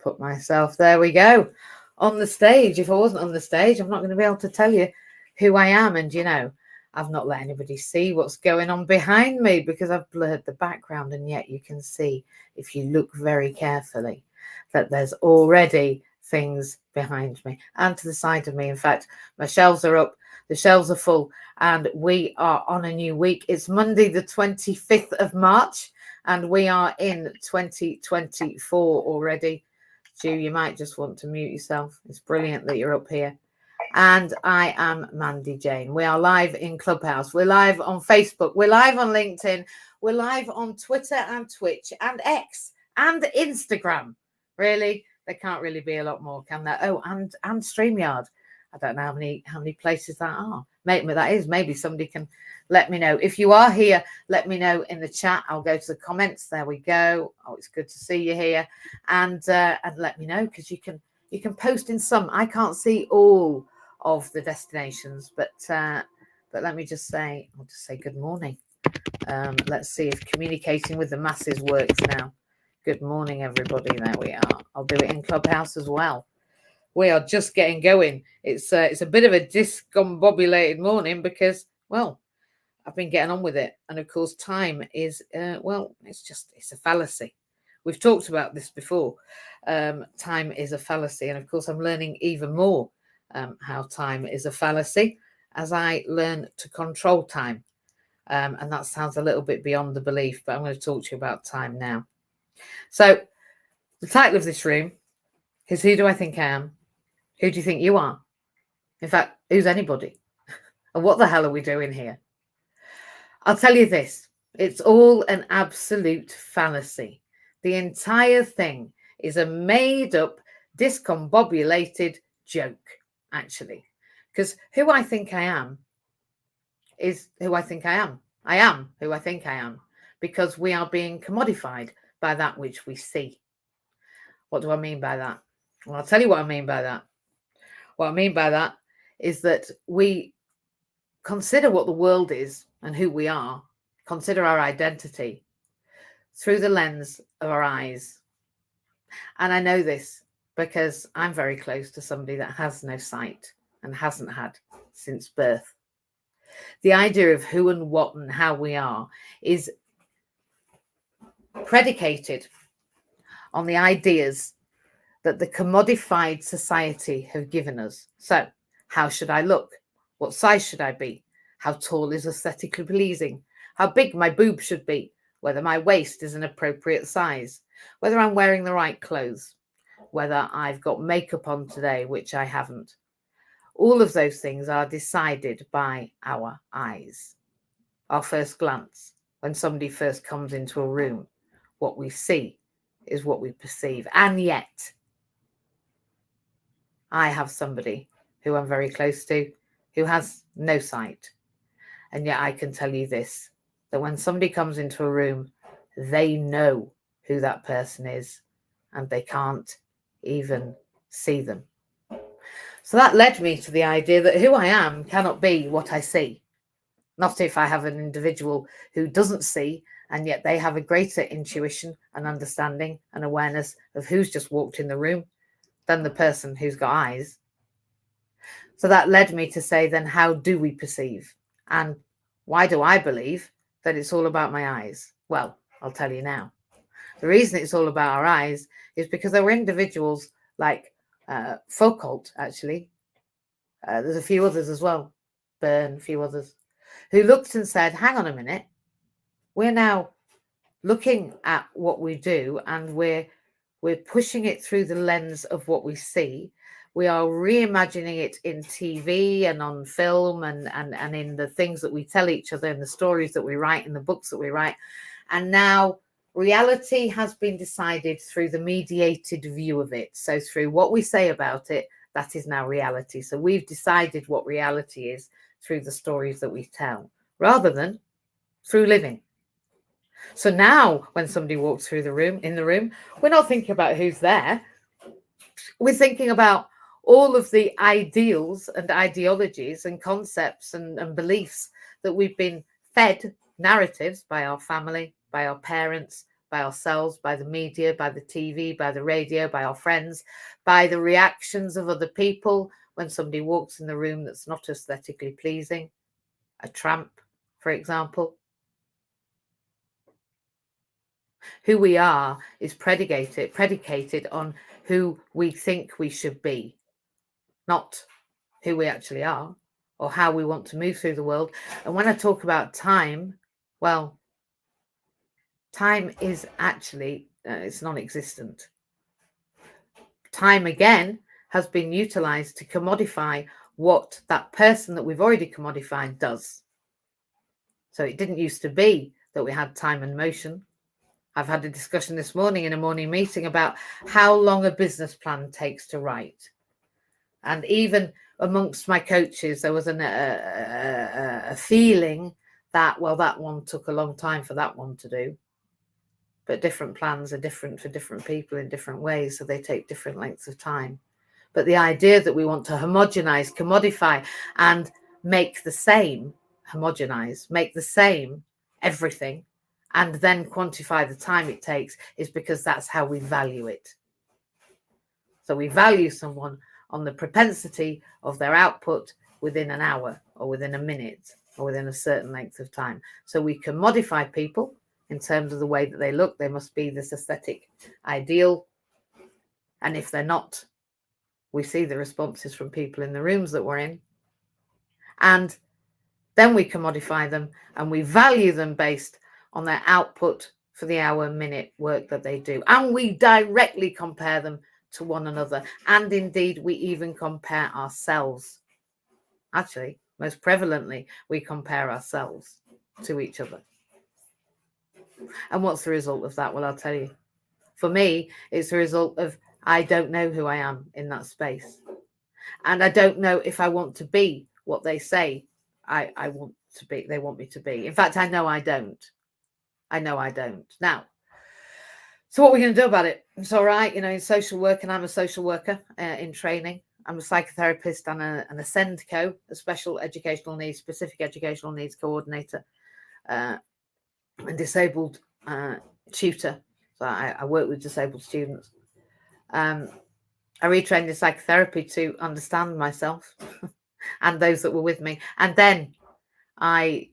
put myself, there we go, on the stage. If I wasn't on the stage, I'm not going to be able to tell you who I am. And, you know, I've not let anybody see what's going on behind me because I've blurred the background. And yet you can see, if you look very carefully, that there's already things behind me and to the side of me. In fact, my shelves are up, the shelves are full, and we are on a new week. It's Monday, the 25th of March, and we are in 2024 already. Stu, you might just want to mute yourself. It's brilliant that you're up here. And I am Mandy-Jayne. We are live in Clubhouse. We're live on Facebook. We're live on LinkedIn. We're live on Twitter and Twitch and X and Instagram. Really? There can't really be a lot more, can there? Oh, and StreamYard. I don't know how many places that are. Maybe somebody can let me know. If you are here, let me know in the chat. I'll go to the comments. There we go. Oh, it's good to see you here. And let me know, because you can post in some. I can't see all of the destinations, but let me just say, I'll just say good morning. Let's see if communicating with the masses works now. Good morning, everybody. There we are. I'll do it in Clubhouse as well. We are just getting going. It's a bit of a discombobulated morning because, well, I've been getting on with it. And of course, time is, it's a fallacy. We've talked about this before. Time is a fallacy. And of course, I'm learning even more how time is a fallacy as I learn to control time. And that sounds a little bit beyond the belief, but I'm going to talk to you about time now. So the title of this room is Who Do I Think I Am? Who do you think you are? In fact, who's anybody? And what the hell are we doing here? I'll tell you this. It's all an absolute fallacy. The entire thing is a made-up, discombobulated joke, actually. Because who I think I am is who I think I am. I am who I think I am, because we are being commodified by that which we see. What do I mean by that? Well, I'll tell you what I mean by that. What I mean by that is that we consider what the world is and who we are, consider our identity through the lens of our eyes. And I know this because I'm very close to somebody that has no sight and hasn't had since birth. The idea of who and what and how we are is predicated on the ideas that the commodified society have given us. So, how should I look? What size should I be? How tall is aesthetically pleasing? How big my boob should be? Whether my waist is an appropriate size? Whether I'm wearing the right clothes? Whether I've got makeup on today, which I haven't? All of those things are decided by our eyes. Our first glance, when somebody first comes into a room, what we see is what we perceive. And yet, I have somebody who I'm very close to who has no sight. And yet I can tell you this, that when somebody comes into a room, they know who that person is and they can't even see them. So that led me to the idea that who I am cannot be what I see. Not if I have an individual who doesn't see, and yet they have a greater intuition and understanding and awareness of who's just walked in the room than the person who's got eyes. So that led me to say, then how do we perceive? And why do I believe that it's all about my eyes? Well, I'll tell you now. The reason it's all about our eyes is because there were individuals like Foucault, actually. There's a few others as well, Byrne, a few others, who looked and said, hang on a minute, we're now looking at what we do and we're pushing it through the lens of what we see. We are reimagining it in TV and on film and in the things that we tell each other, in the stories that we write, in the books that we write. And now reality has been decided through the mediated view of it. So through what we say about it, that is now reality. So we've decided what reality is through the stories that we tell, rather than through living. So now when somebody walks through the room, we're not thinking about who's there. We're thinking about all of the ideals and ideologies and concepts and beliefs that we've been fed, narratives by our family, by our parents, by ourselves, by the media, by the TV, by the radio, by our friends, by the reactions of other people when somebody walks in the room that's not aesthetically pleasing, a tramp, for example. Who we are is predicated on who we think we should be, not who we actually are or how we want to move through the world. And when I talk about time, well, time is actually, it's non-existent. Time, again, has been utilized to commodify what that person that we've already commodified does. So it didn't used to be that we had time and motion. I've had a discussion this morning in a morning meeting about how long a business plan takes to write. And even amongst my coaches, there was a feeling that, well, that one took a long time for that one to do. But different plans are different for different people in different ways, so they take different lengths of time. But the idea that we want to homogenize, commodify, and make the same, make the same everything, and then quantify the time it takes is because that's how we value it. So we value someone on the propensity of their output within an hour or within a minute or within a certain length of time. So we can modify people in terms of the way that they look. They must be this aesthetic ideal. And if they're not, we see the responses from people in the rooms that we're in. And then we can modify them and we value them based on their output for the hour, minute work that they do. And we directly compare them to one another. And indeed, we even compare ourselves. Actually, most prevalently, we compare ourselves to each other. And what's the result of that? Well, I'll tell you. For me, it's a result of I don't know who I am in that space. And I don't know if I want to be what they say I want to be, they want me to be. In fact, I know I don't. Now, so what are we going to do about it? It's all right, in social work, and I'm a social worker in training. I'm a psychotherapist and an ASCEND-Co, a special educational needs, specific educational needs coordinator, and disabled tutor. So I work with disabled students. I retrained in psychotherapy to understand myself and those that were with me. And then I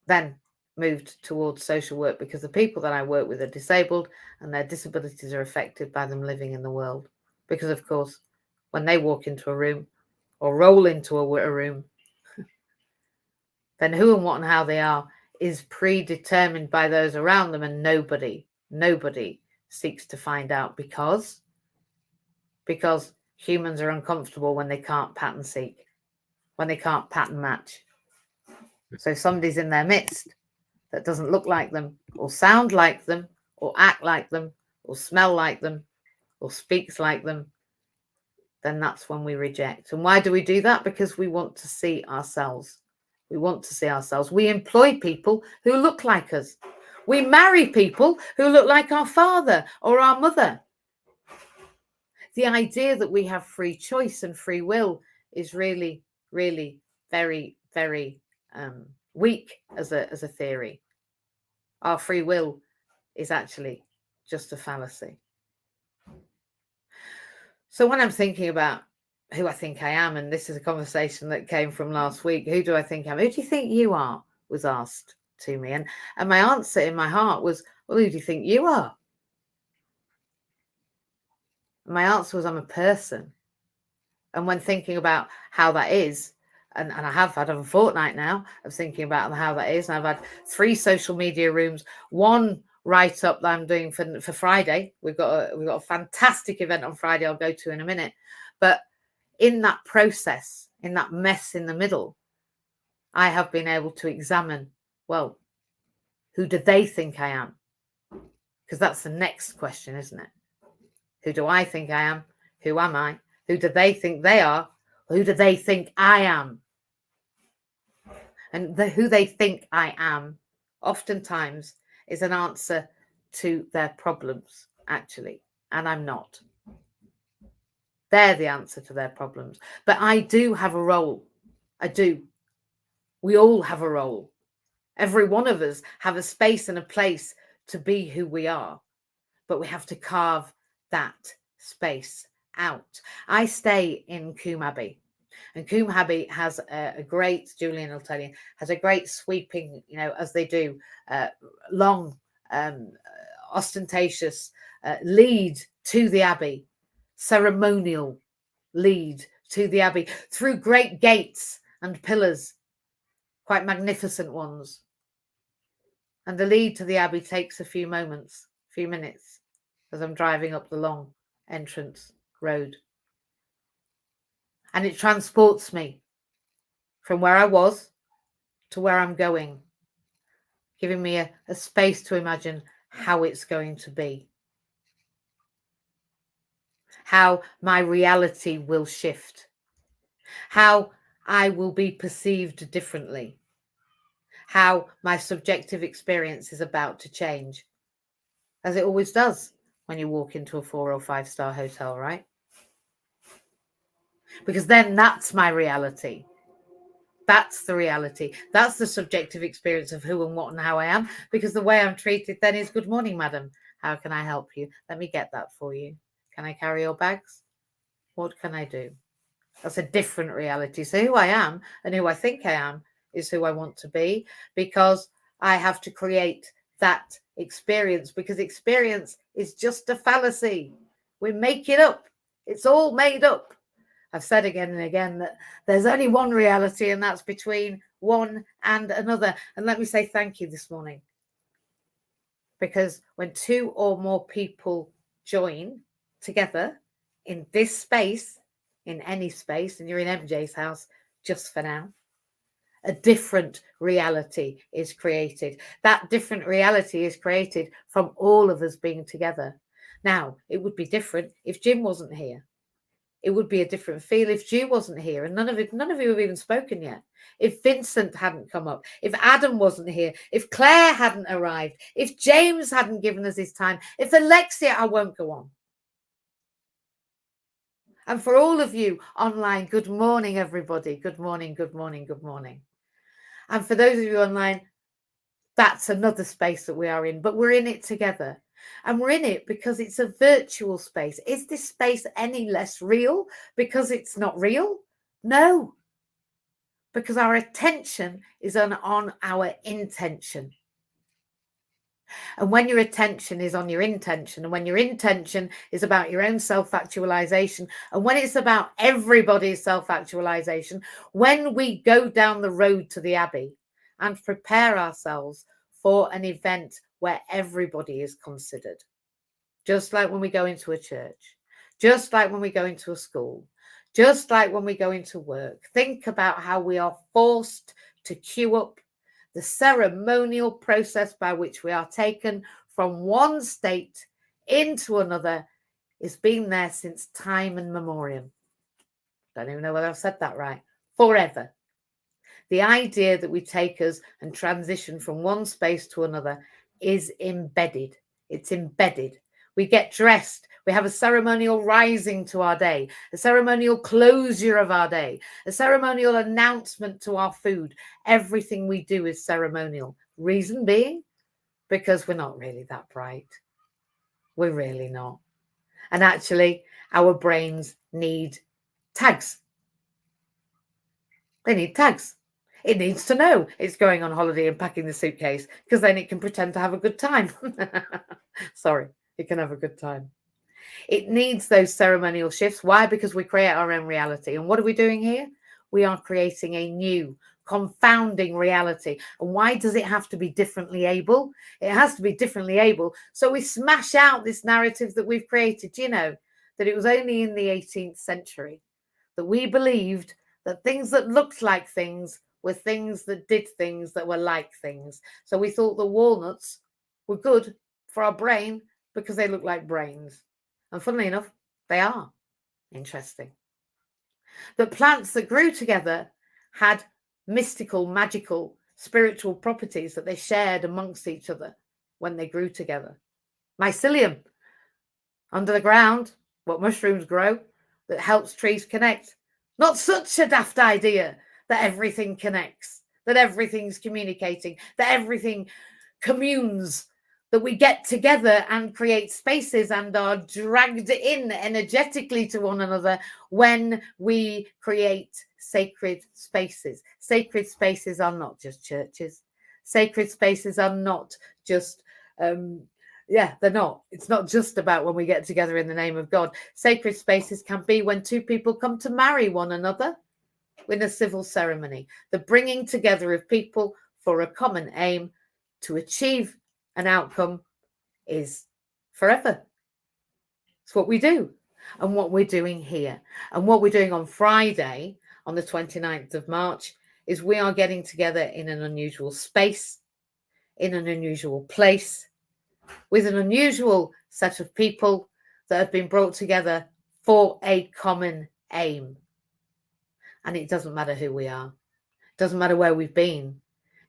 then moved towards social work because the people that I work with are disabled and their disabilities are affected by them living in the world. Because, of course, when they walk into a room or roll into a room, then who and what and how they are is predetermined by those around them, and nobody seeks to find out because humans are uncomfortable when they can't pattern seek, when they can't pattern match. So somebody's in their midst that doesn't look like them or sound like them or act like them or smell like them or speaks like them, then that's when we reject. And why do we do that? Because we want to see ourselves. We want to see ourselves. We employ people who look like us. We marry people who look like our father or our mother. The idea that we have free choice and free will is really, really very, very weak as a theory. Our free will is actually just a fallacy. So when I'm thinking about who I think I am, and this is a conversation that came from last week, who do I think I am? Who do you think you are? Was asked to me. And my answer in my heart was, well, who do you think you are? And my answer was, I'm a person. And when thinking about how that is, and I have had a fortnight now of thinking about how that is, and I've had 3 social media rooms, one write-up that I'm doing for Friday. We've got a fantastic event on Friday I'll go to in a minute. But in that process, in that mess in the middle, I have been able to examine, well, who do they think I am? Because that's the next question, isn't it? Who do I think I am? Who am I? Who do they think they are? Who do they think I am? And who they think I am oftentimes is an answer to their problems, actually. And I'm not. They're the answer to their problems. But I do have a role. I do. We all have a role. Every one of us have a space and a place to be who we are, but we have to carve that space out. I stay in Coombe Abbey, and Coombe Abbey has a great, Julian will tell you, has a great sweeping, as they do, long, ostentatious lead to the Abbey, ceremonial lead to the Abbey through great gates and pillars, quite magnificent ones. And the lead to the Abbey takes a few minutes, as I'm driving up the long entrance road. And it transports me from where I was to where I'm going, giving me a space to imagine how it's going to be, how my reality will shift, how I will be perceived differently, how my subjective experience is about to change, as it always does when you walk into a 4 or 5 star hotel, right? Because then that's my reality. That's the reality. That's the subjective experience of who and what and how I am, because the way I'm treated then is, good morning, madam. How can I help you? Let me get that for you. Can I carry your bags? What can I do? That's a different reality. So who I am and who I think I am is who I want to be, because I have to create that experience, because experience is just a fallacy. We make it up. It's all made up. I've said again and again that there's only one reality, and that's between one and another. And let me say thank you this morning, because when 2 or more people join together in this space, in any space, and you're in MJ's house just for now, a different reality is created. That different reality is created from all of us being together. Now, it would be different if Jim wasn't here. It would be a different feel if Jew wasn't here, and none of you have even spoken yet. If Vincent hadn't come up, if Adam wasn't here, if Claire hadn't arrived, if James hadn't given us his time, if Alexia, I won't go on. And for all of you online, good morning, everybody. Good morning, good morning, good morning. And for those of you online, that's another space that we are in, but we're in it together. And we're in it because it's a virtual space. Is this space any less real because it's not real? No, because our attention is on our intention. And when your attention is on your intention, and when your intention is about your own self-actualization, and when it's about everybody's self-actualization, when we go down the road to the Abbey and prepare ourselves for an event where everybody is considered, just like when we go into a church, just like when we go into a school, just like when we go into work, think about how we are forced to queue up. The ceremonial process by which we are taken from one state into another has been there since time immemorial. Don't even know whether I've said that right. Forever. The idea that we take us and transition from one space to another is embedded. It's embedded. We get dressed. We have a ceremonial rising to our day, a ceremonial closure of our day, a ceremonial announcement to our food. Everything we do is ceremonial. Reason being, because we're not really that bright. We're really not. And actually, our brains need tags. They need tags. It needs to know it's going on holiday and packing the suitcase, because then it can pretend to have a good time. Sorry, it can have a good time. It needs those ceremonial shifts. Why? Because we create our own reality. And what are we doing here? We are creating a new, confounding reality. And why does it have to be differently able? It has to be differently able. So we smash out this narrative that we've created. Do you know that it was only in the 18th century that we believed that things that looked like things were things that did things that were like things. So we thought the walnuts were good for our brain because they look like brains. And funnily enough, they are. Interesting. That plants that grew together had mystical, magical, spiritual properties that they shared amongst each other when they grew together. Mycelium, under the ground, what mushrooms grow, that helps trees connect. Not such a daft idea that everything connects, that everything's communicating, that everything communes, that we get together and create spaces and are dragged in energetically to one another when we create sacred spaces. Sacred spaces are not just churches. Sacred spaces are not just, they're not. It's not just about when we get together in the name of God. Sacred spaces can be when two people come to marry one another in a civil ceremony, the bringing together of people for a common aim to achieve an outcome is forever. It's what we do and what we're doing here. And what we're doing on Friday, on the 29th of March, is we are getting together in an unusual space, in an unusual place, with an unusual set of people that have been brought together for a common aim. And it doesn't matter who we are. It doesn't matter where we've been.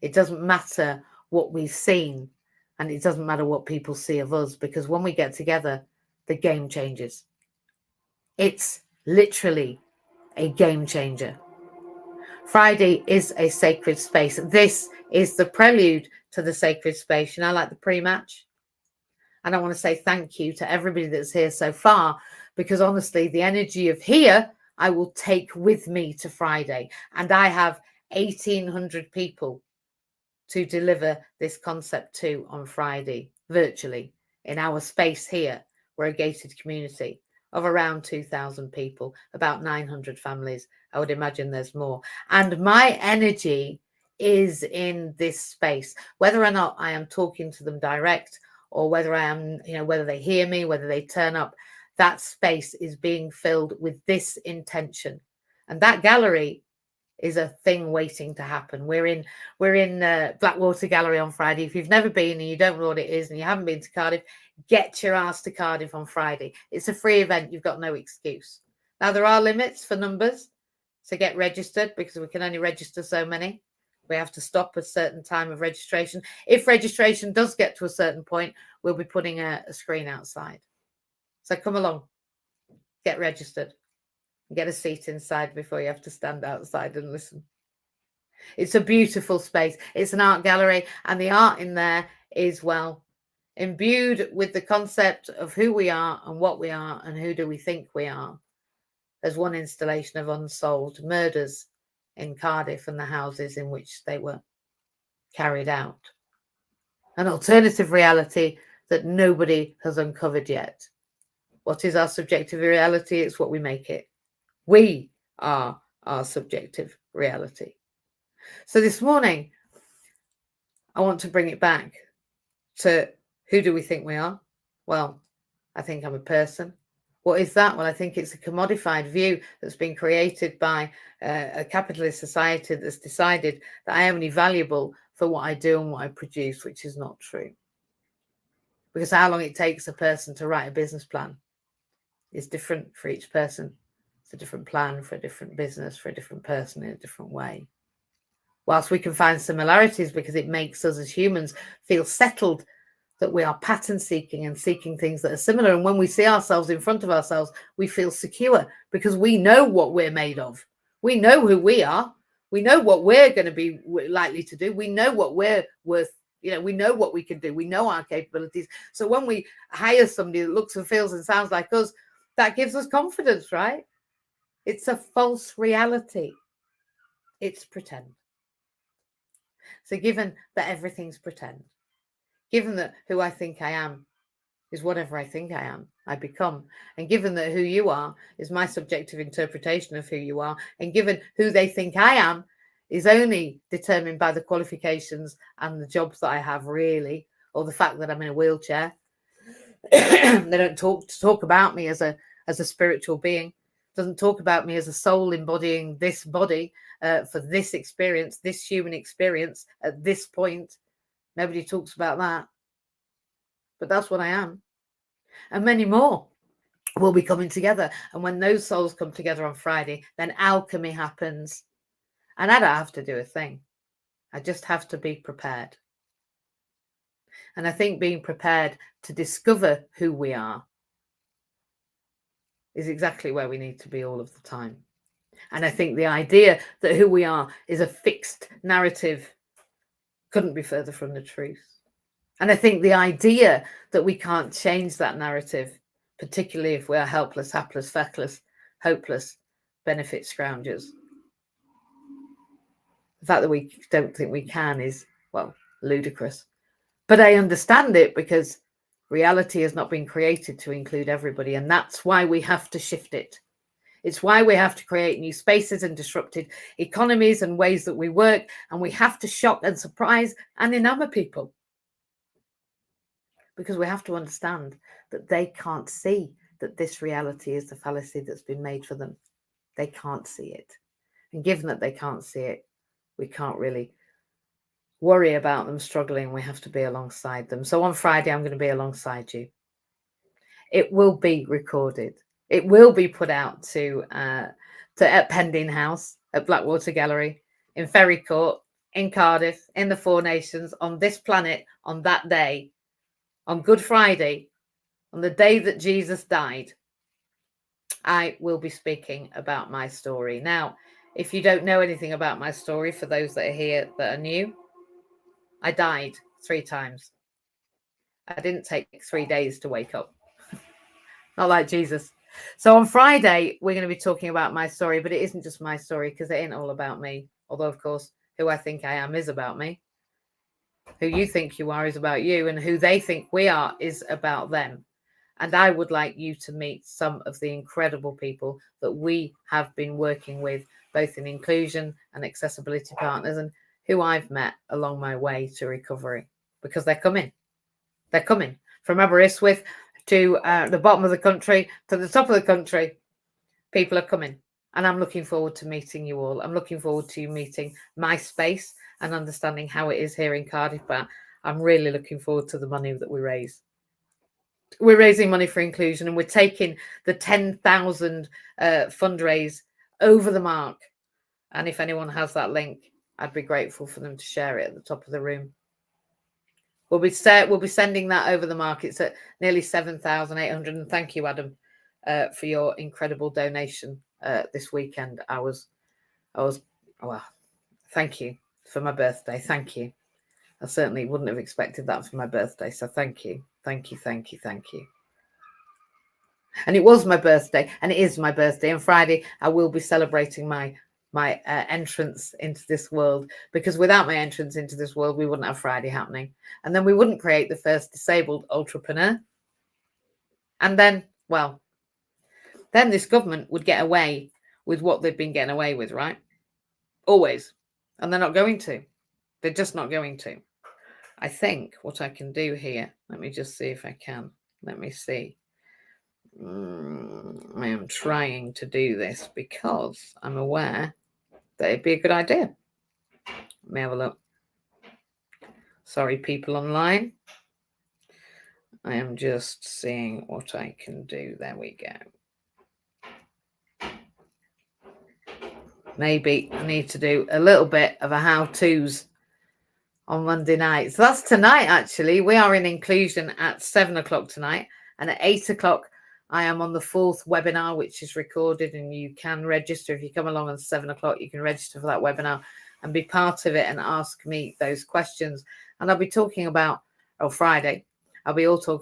It doesn't matter what we've seen. And it doesn't matter what people see of us, because when we get together, the game changes. It's literally a game changer. Friday is a sacred space. This is the prelude to the sacred space. You know, like the pre-match. And I want to say thank you to everybody that's here so far, because honestly, the energy of here, I will take with me to Friday. And I have 1,800 people to deliver this concept to on Friday, virtually, in our space here. We're a gated community of around 2,000 people, about 900 families. I would imagine there's more. And my energy is in this space, whether or not I am talking to them direct, or whether I am, whether they hear me, whether they turn up, that space is being filled with this intention. And that gallery is a thing waiting to happen. We're in Blackwater Gallery on Friday. If you've never been and you don't know what it is and you haven't been to Cardiff, get your ass to Cardiff on Friday. It's a free event. You've got no excuse. Now, there are limits for numbers, so get registered, because we can only register so many. We have to stop at a certain time of registration. If registration does get to a certain point, we'll be putting a screen outside. So come along, get registered. Get a seat inside before you have to stand outside and listen. It's a beautiful space. It's an art gallery, and the art in there is, well, imbued with the concept of who we are and what we are and who do we think we are. There's one installation of unsolved murders in Cardiff and the houses in which they were carried out. An alternative reality that nobody has uncovered yet. What is our subjective reality? It's what we make it. We are our subjective reality. So this morning, I want to bring it back to, who do we think we are? Well, I think I'm a person. What is that? Well, I think it's a commodified view that's been created by a capitalist society that's decided that I am only valuable for what I do and what I produce, which is not true. Because how long it takes a person to write a business plan is different for each person. It's a different plan for a different business, for a different person in a different way. Whilst we can find similarities because it makes us as humans feel settled that we are pattern seeking and seeking things that are similar. And when we see ourselves in front of ourselves, we feel secure because we know what we're made of. We know who we are. We know what we're going to be likely to do. We know what we're worth. We know what we can do. We know our capabilities. So when we hire somebody that looks and feels and sounds like us, that gives us confidence, right? It's a false reality. It's pretend. So given that everything's pretend, given that who I think I am is whatever I think I am, I become, and given that who you are is my subjective interpretation of who you are, and given who they think I am is only determined by the qualifications and the jobs that I have, really, or the fact that I'm in a wheelchair. They don't talk about me as a spiritual being. Doesn't talk about me as a soul embodying this body for this experience, this human experience at this point. Nobody talks about that. But that's what I am. And many more will be coming together. And when those souls come together on Friday, then alchemy happens. And I don't have to do a thing. I just have to be prepared. And I think being prepared to discover who we are is exactly where we need to be all of the time. And I think the idea that who we are is a fixed narrative couldn't be further from the truth. And I think the idea that we can't change that narrative, particularly if we are helpless, hapless, feckless, hopeless, benefit scroungers, the fact that we don't think we can is, well, ludicrous. But I understand it because reality has not been created to include everybody. And that's why we have to shift it. It's why we have to create new spaces and disrupted economies and ways that we work. And we have to shock and surprise and enamor people. Because we have to understand that they can't see that this reality is the fallacy that's been made for them. They can't see it. And given that they can't see it, we can't really worry about them struggling. We have to be alongside them. So on Friday, I'm going to be alongside you. It will be recorded. It will be put out to at Pending House, at Blackwater Gallery, in Ferry Court, in Cardiff, in the Four Nations, on this planet, on that day, on Good Friday, on the day that Jesus died. I will be speaking about my story. Now, if you don't know anything about my story, for those that are here that are new, I died 3 times. I didn't take 3 days to wake up. Not like Jesus. So on Friday, we're going to be talking about my story, but it isn't just my story because it ain't all about me. Although, of course, who I think I am is about me. Who you think you are is about you, and who they think we are is about them. And I would like you to meet some of the incredible people that we have been working with, both in inclusion and accessibility partners, and who I've met along my way to recovery, because they're coming. They're coming from Aberystwyth to the bottom of the country to the top of the country. People are coming, and I'm looking forward to meeting you all. I'm looking forward to you meeting my space and understanding how it is here in Cardiff. But I'm really looking forward to the money that we raise. We're raising money for inclusion, and we're taking the 10,000 fundraise over the mark. And if anyone has that link, I'd be grateful for them to share it at the top of the room. We'll be sending that over the mark. It's at nearly 7,800. And thank you, Adam, for your incredible donation this weekend. I was, well, thank you for my birthday. Thank you. I certainly wouldn't have expected that for my birthday. So thank you. Thank you, thank you, thank you. And it was my birthday, and it is my birthday. And Friday, I will be celebrating my entrance into this world, because without my entrance into this world, we wouldn't have Friday happening. And then we wouldn't create the first disabled entrepreneur. And then, well, then this government would get away with what they've been getting away with, right? Always. And they're not going to. They're just not going to. I think what I can do here, let me just see if I can. Let me see. I am trying to do this because I'm aware that it'd be a good idea. Let me have a look. Sorry, people online. I am just seeing what I can do. There we go. Maybe I need to do a little bit of a how-tos on Monday night. So that's tonight, actually. We are in inclusion at 7 o'clock tonight. And at 8 o'clock, I am on the 4th webinar, which is recorded, and you can register. If you come along on 7 o'clock, you can register for that webinar and be part of it and ask me those questions. And I'll be talking about, Friday, I'll be also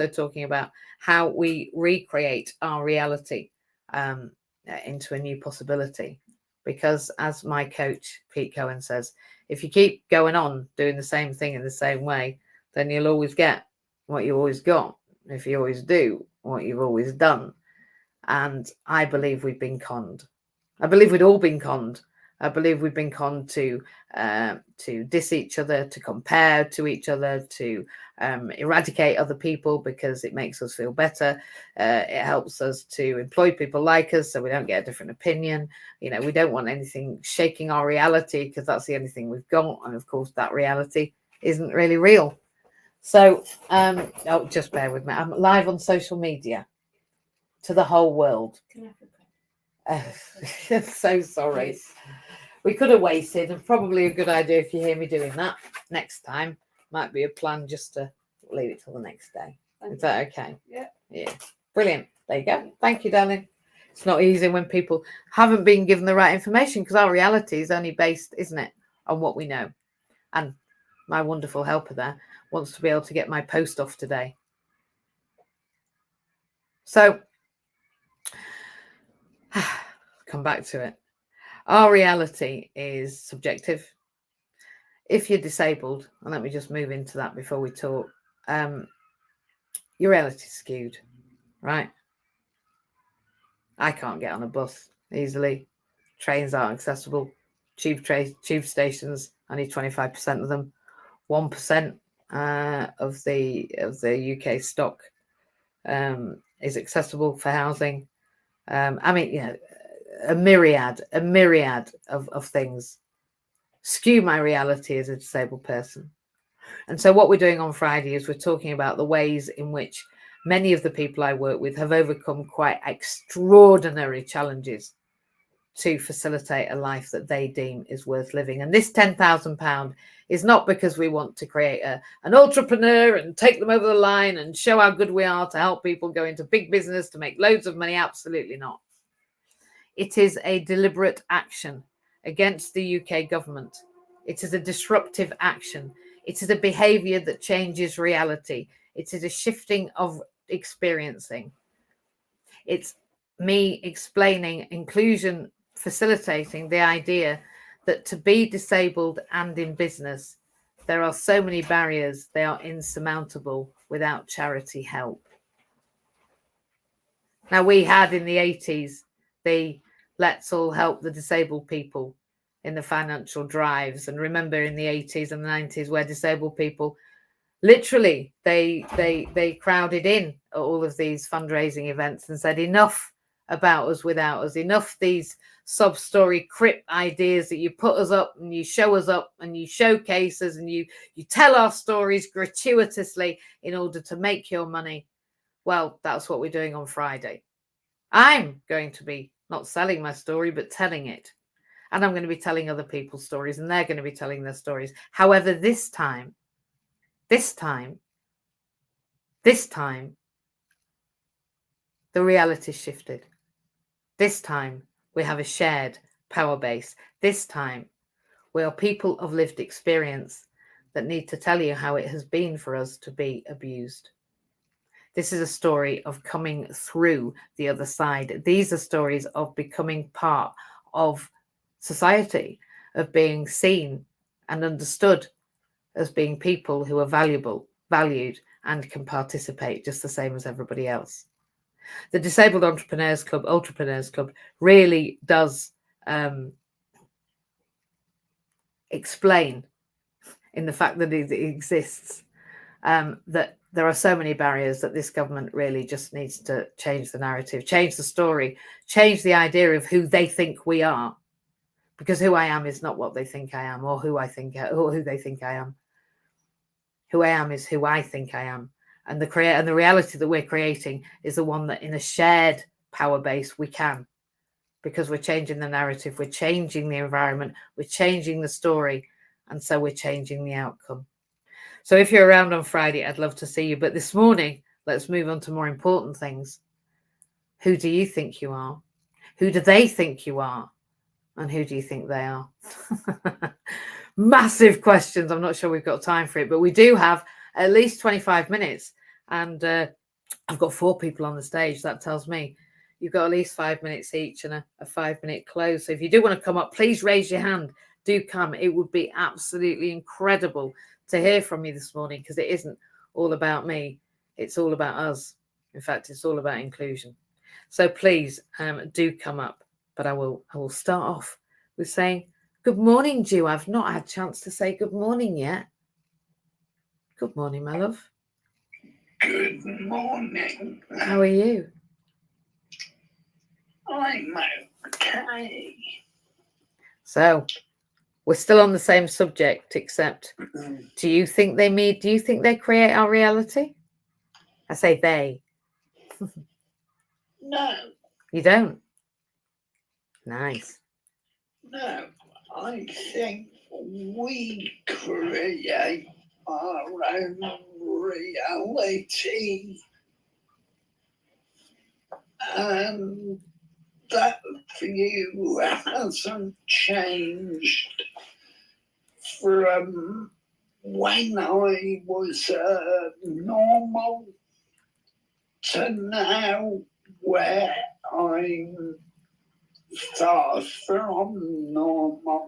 talking about how we recreate our reality into a new possibility. Because as my coach, Pete Cohen, says, if you keep going on doing the same thing in the same way, then you'll always get what you always got. If you always do what you've always done. And I believe we've been conned. I believe we'd all been conned. I believe we've been conned to diss each other, to compare to each other, to eradicate other people because it makes us feel better. It helps us to employ people like us so we don't get a different opinion. You know, we don't want anything shaking our reality because that's the only thing we've got. And of course, that reality isn't really real. So, just bear with me. I'm live on social media to the whole world. So sorry. We could have waited, and probably a good idea if you hear me doing that next time. Might be a plan just to leave it till the next day. Is that okay? Yeah. Yeah. Brilliant. There you go. Thank you, darling. It's not easy when people haven't been given the right information, because our reality is only based, isn't it, on what we know. And my wonderful helper there wants to be able to get my post off today. So, come back to it. Our reality is subjective. If you're disabled, and let me just move into that before we talk, your reality is skewed, right? I can't get on a bus easily. Trains aren't accessible. Tube stations, I need 25% of them. 1% of the UK stock is accessible for housing. I mean, a myriad of things skew my reality as a disabled person. And so what we're doing on Friday is we're talking about the ways in which many of the people I work with have overcome quite extraordinary challenges to facilitate a life that they deem is worth living. And this £10,000 is not because we want to create an entrepreneur and take them over the line and show how good we are to help people go into big business to make loads of money. Absolutely not. It is a deliberate action against the UK government. It is a disruptive action. It is a behavior that changes reality. It is a shifting of experiencing. It's me explaining inclusion, facilitating the idea that to be disabled and in business, there are so many barriers, they are insurmountable without charity help. Now, we had in the 80s the let's all help the disabled people in the financial drives. And remember in the 80s and the 90s where disabled people literally they crowded in at all of these fundraising events and said enough about us without us, enough these sub-story crip ideas that you put us up and you show us up and you showcase us and you tell our stories gratuitously in order to make your money. Well, that's what we're doing on Friday. I'm going to be not selling my story, but telling it. And I'm going to be telling other people's stories and they're going to be telling their stories. However, this time, the reality shifted. This time, we have a shared power base. This time, we are people of lived experience that need to tell you how it has been for us to be abused. This is a story of coming through the other side. These are stories of becoming part of society, of being seen and understood as being people who are valuable, valued, and can participate just the same as everybody else. The Disabled Entrepreneurs Club, Ultrapreneurs Club, really does explain in the fact that it exists, that there are so many barriers that this government really just needs to change the narrative, change the story, change the idea of who they think we are. Because who I am is not what they think I am or who they think I am. Who I am is who I think I am. And the reality that we're creating is the one that in a shared power base we can. Because we're changing the narrative, we're changing the environment, we're changing the story, and so we're changing the outcome. So if you're around on Friday, I'd love to see you. But this morning, let's move on to more important things. Who do you think you are? Who do they think you are? And who do you think they are? Massive questions. I'm not sure we've got time for it, but we do have at least 25 minutes. And I've got 4 people on the stage. That tells me you've got at least 5 minutes each and a 5-minute close. So if you do want to come up, please raise your hand. Do come. It would be absolutely incredible to hear from you this morning, because it isn't all about me. It's all about us. In fact, it's all about inclusion. So please do come up. But I will start off with saying good morning, Jew. I've not had a chance to say good morning yet. Good morning, my love. Good morning. How are you? I'm okay. So we're still on the same subject, except do you think they create our reality? I say they. No. You don't? Nice. No, I think we create our own reality. And that view hasn't changed from when I was normal to now where I'm far from normal.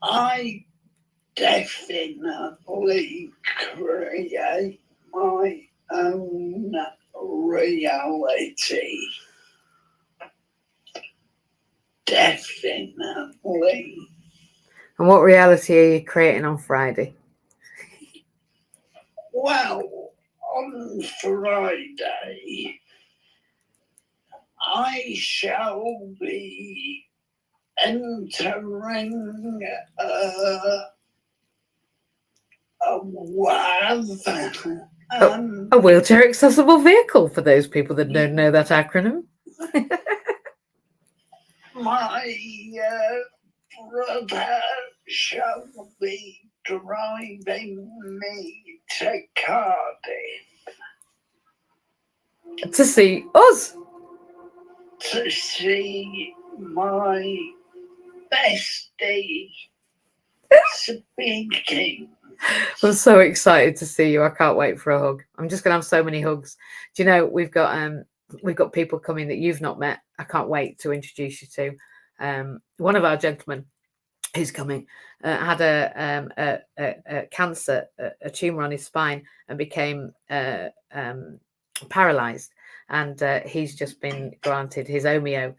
I definitely create my own reality. Definitely. And what reality are you creating on Friday? Well, on Friday, I shall be entering a WAV. A wheelchair accessible vehicle, for those people that don't know that acronym. My brother shall be driving me to Cardiff To see us. to see my bestie speaking. I'm so excited to see you. I can't wait for a hug. I'm just gonna have so many hugs. Do you know we've got people coming that you've not met. I can't wait to introduce you to. One of our gentlemen who's coming had a cancer, a tumor on his spine, and became paralyzed. And he's just been granted his omeo.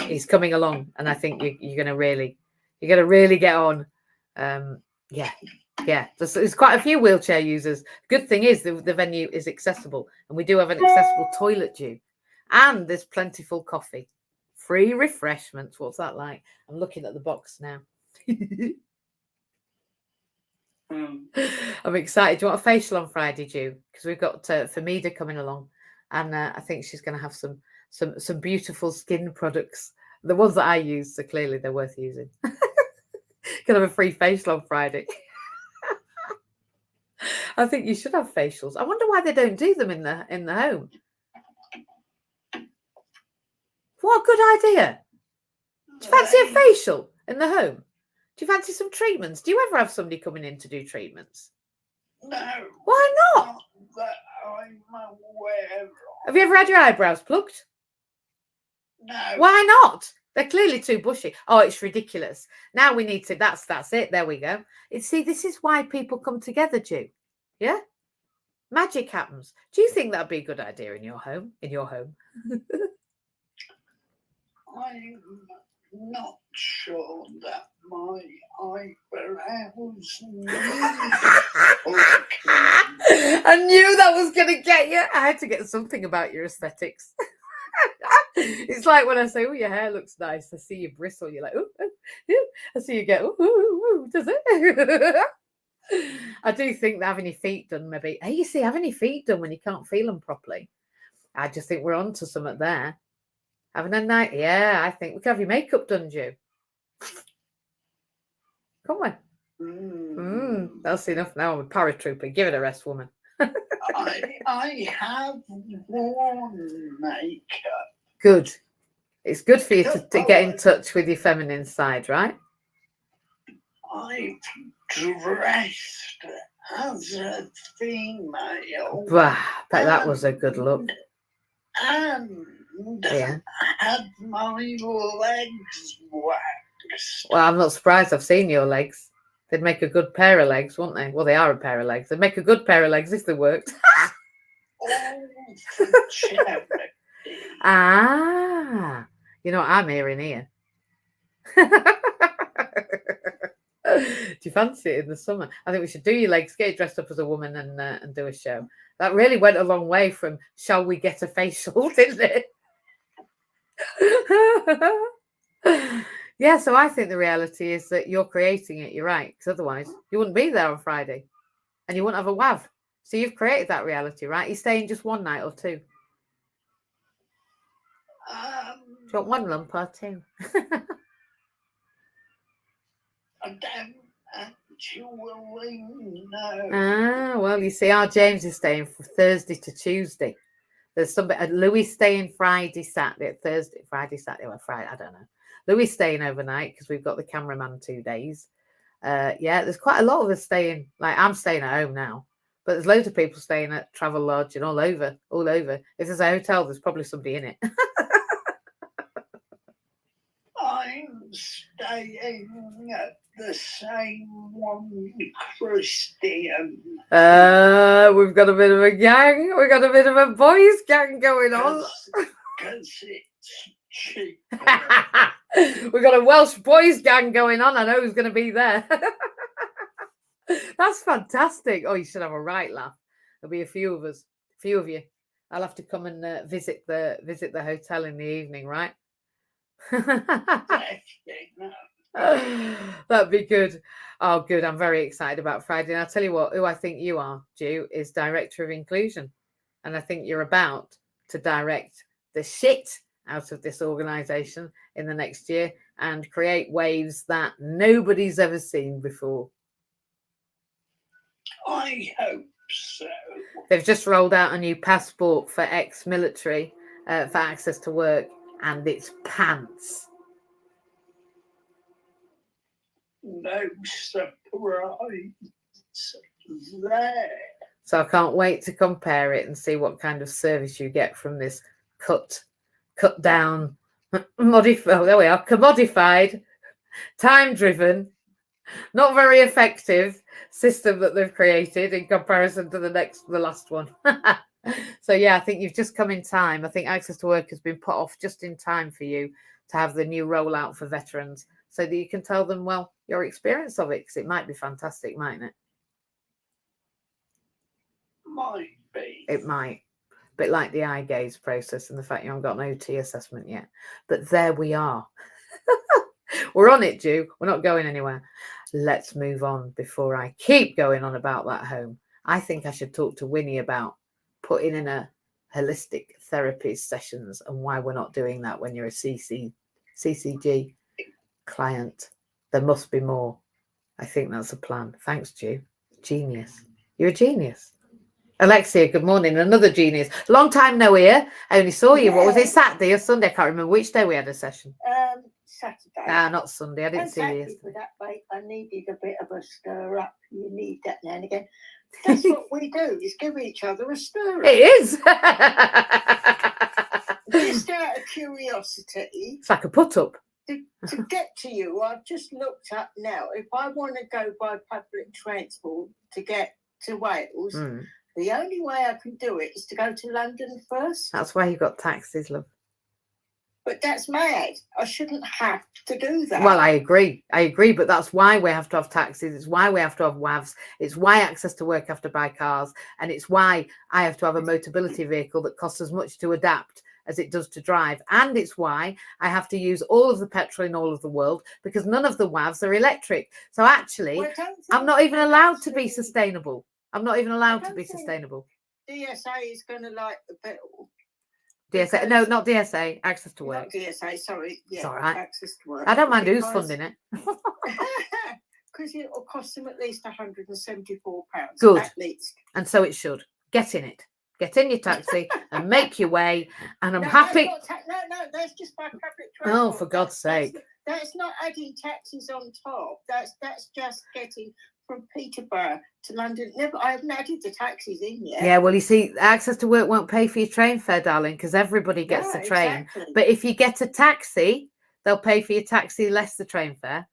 He's coming along, and I think you're gonna really get on. Yeah, there's quite a few wheelchair users. Good thing is the venue is accessible, and we do have an accessible toilet due, and there's plentiful coffee, free refreshments. What's that like? I'm looking at the box now. I'm excited. Do you want a facial on Friday, Jew? Because we've got Famida coming along, and I think she's going to have some beautiful skin products. The ones that I use, so clearly they're worth using. Gonna have a free facial on Friday. I think you should have facials. I wonder why they don't do them in the home. What a good idea. Do you fancy a facial in the home? Do you fancy some treatments? Do you ever have somebody coming in to do treatments? No. Why not? That I'm aware of. Have you ever had your eyebrows plucked? No. Why not? They're clearly too bushy. Oh, it's ridiculous. Now we need to. That's it. There we go. See, this is why people come together, Jew. Yeah. Magic happens. Do you think that'd be a good idea in your home? I'm not sure that my eyebrows I knew that was going to get you. I had to get something about your aesthetics. It's like when I say, "Oh, your hair looks nice." I see you bristle. You're like, "Oh, I see you get, oh, does it?" I do think that having your feet done, maybe. Hey, you see, having your feet done when you can't feel them properly. I just think we're on to something there. Having a night, yeah, I think we can have your makeup done, Jew. Come on. That's enough now. I'm a paratrooper. Give it a rest, woman. I have worn makeup. Good. It's good for you to get in touch with your feminine side, right? I've dressed as a female. Bah, bet that was a good look. And had my legs waxed. Well, I'm not surprised. I've seen your legs. They'd make a good pair of legs, wouldn't they? Well, they are a pair of legs. They'd make a good pair of legs if they worked. All for charity. Ah, you know what I'm hearing here. Do you fancy it in the summer? I think we should do your legs, get dressed up as a woman, and do a show. That really went a long way from "shall we get a facial," didn't it? Yeah, so I think the reality is that you're creating it. You're right, because otherwise you wouldn't be there on Friday, and you wouldn't have a WAV. So you've created that reality, right? You're staying just one night or two. Do you want one lump or two? I don't actually know. Ah, well, you see, our James is staying from Thursday to Tuesday. There's somebody, Louis staying Friday, Saturday, Thursday, Friday, Saturday, or Friday, I don't know. Louis staying overnight because we've got the cameraman 2 days. Yeah, there's quite a lot of us staying. Like I'm staying at home now, but there's loads of people staying at Travel Lodge and all over, all over. If there's a hotel, there's probably somebody in it. I'm staying at the same one, Christian. We've got a bit of a gang. We've got a bit of a boys' gang going on. Because it's cheap. We've got a Welsh boys' gang going on. I know who's going to be there. That's fantastic. Oh, you should have a right laugh. There'll be a few of us, a few of you. I'll have to come and visit the hotel in the evening, right? That'd be good. Oh, good. I'm very excited about Friday. And I'll tell you what, who I think you are, Ju, is Director of Inclusion. And I think you're about to direct the shit out of this organisation in the next year and create waves that nobody's ever seen before. I hope so. They've just rolled out a new passport for ex-military for access to work, and it's pants. No surprise there. So I can't wait to compare it and see what kind of service you get from this cut down, modified. Oh, there we are, commodified, time-driven, not very effective system that they've created in comparison to the last one. So yeah, I think you've just come in time. I think access to work has been put off just in time for you to have the new rollout for veterans, so that you can tell them, well, your experience of it, because it might be fantastic, mightn't it? Might be. It might. A bit like the eye gaze process and the fact you haven't got an OT assessment yet. But there we are. We're on it, Ju. We're not going anywhere. Let's move on before I keep going on about that home. I think I should talk to Winnie about putting in a holistic therapy sessions and why we're not doing that when you're a CCG client. There must be more. I think that's a plan. Thanks, Ju. Genius. You're a genius. Alexia, good morning. Another genius. Long time no here. I only saw you. What was it, Saturday or Sunday? I can't remember which day we had a session. Saturday. Ah, not Sunday. I didn't see you yesterday. For that, mate. I needed a bit of a stir up. You need that now and again. That's what we do, is give each other a stir up. It is. Just out of curiosity. It's like a put up. To get to you, I've just looked up now. If I want to go by public transport to get to Wales, the only way I can do it is to go to London first. That's why you got taxis, love. But that's mad. I shouldn't have to do that. Well, I agree. But that's why we have to have taxis. It's why we have to have WAVs. It's why access to work have to buy cars. And it's why I have to have a mobility vehicle that costs as much to adapt as it does to drive. And it's why I have to use all of the petrol in all of the world, because none of the WAVs are electric. So actually, I'm not even allowed to be sustainable. I'm not even allowed to be sustainable. DSA is going to like the bill. DSA, no, not DSA, access to work. Not DSA, sorry. Yeah, it's all right. Access to work. I don't mind who's funding it. Because it will cost them at least £174. Good. At least. And so it should. Get in it. Get in your taxi and make your way. And I'm happy. No, that's just by public transport. Oh, for God's sake. That's not adding taxis on top. That's just getting from Peterborough to London. Never, I haven't added the taxis in yet. Yeah, well, you see, access to work won't pay for your train fare, darling, because everybody gets the train. Exactly. But if you get a taxi, they'll pay for your taxi less the train fare.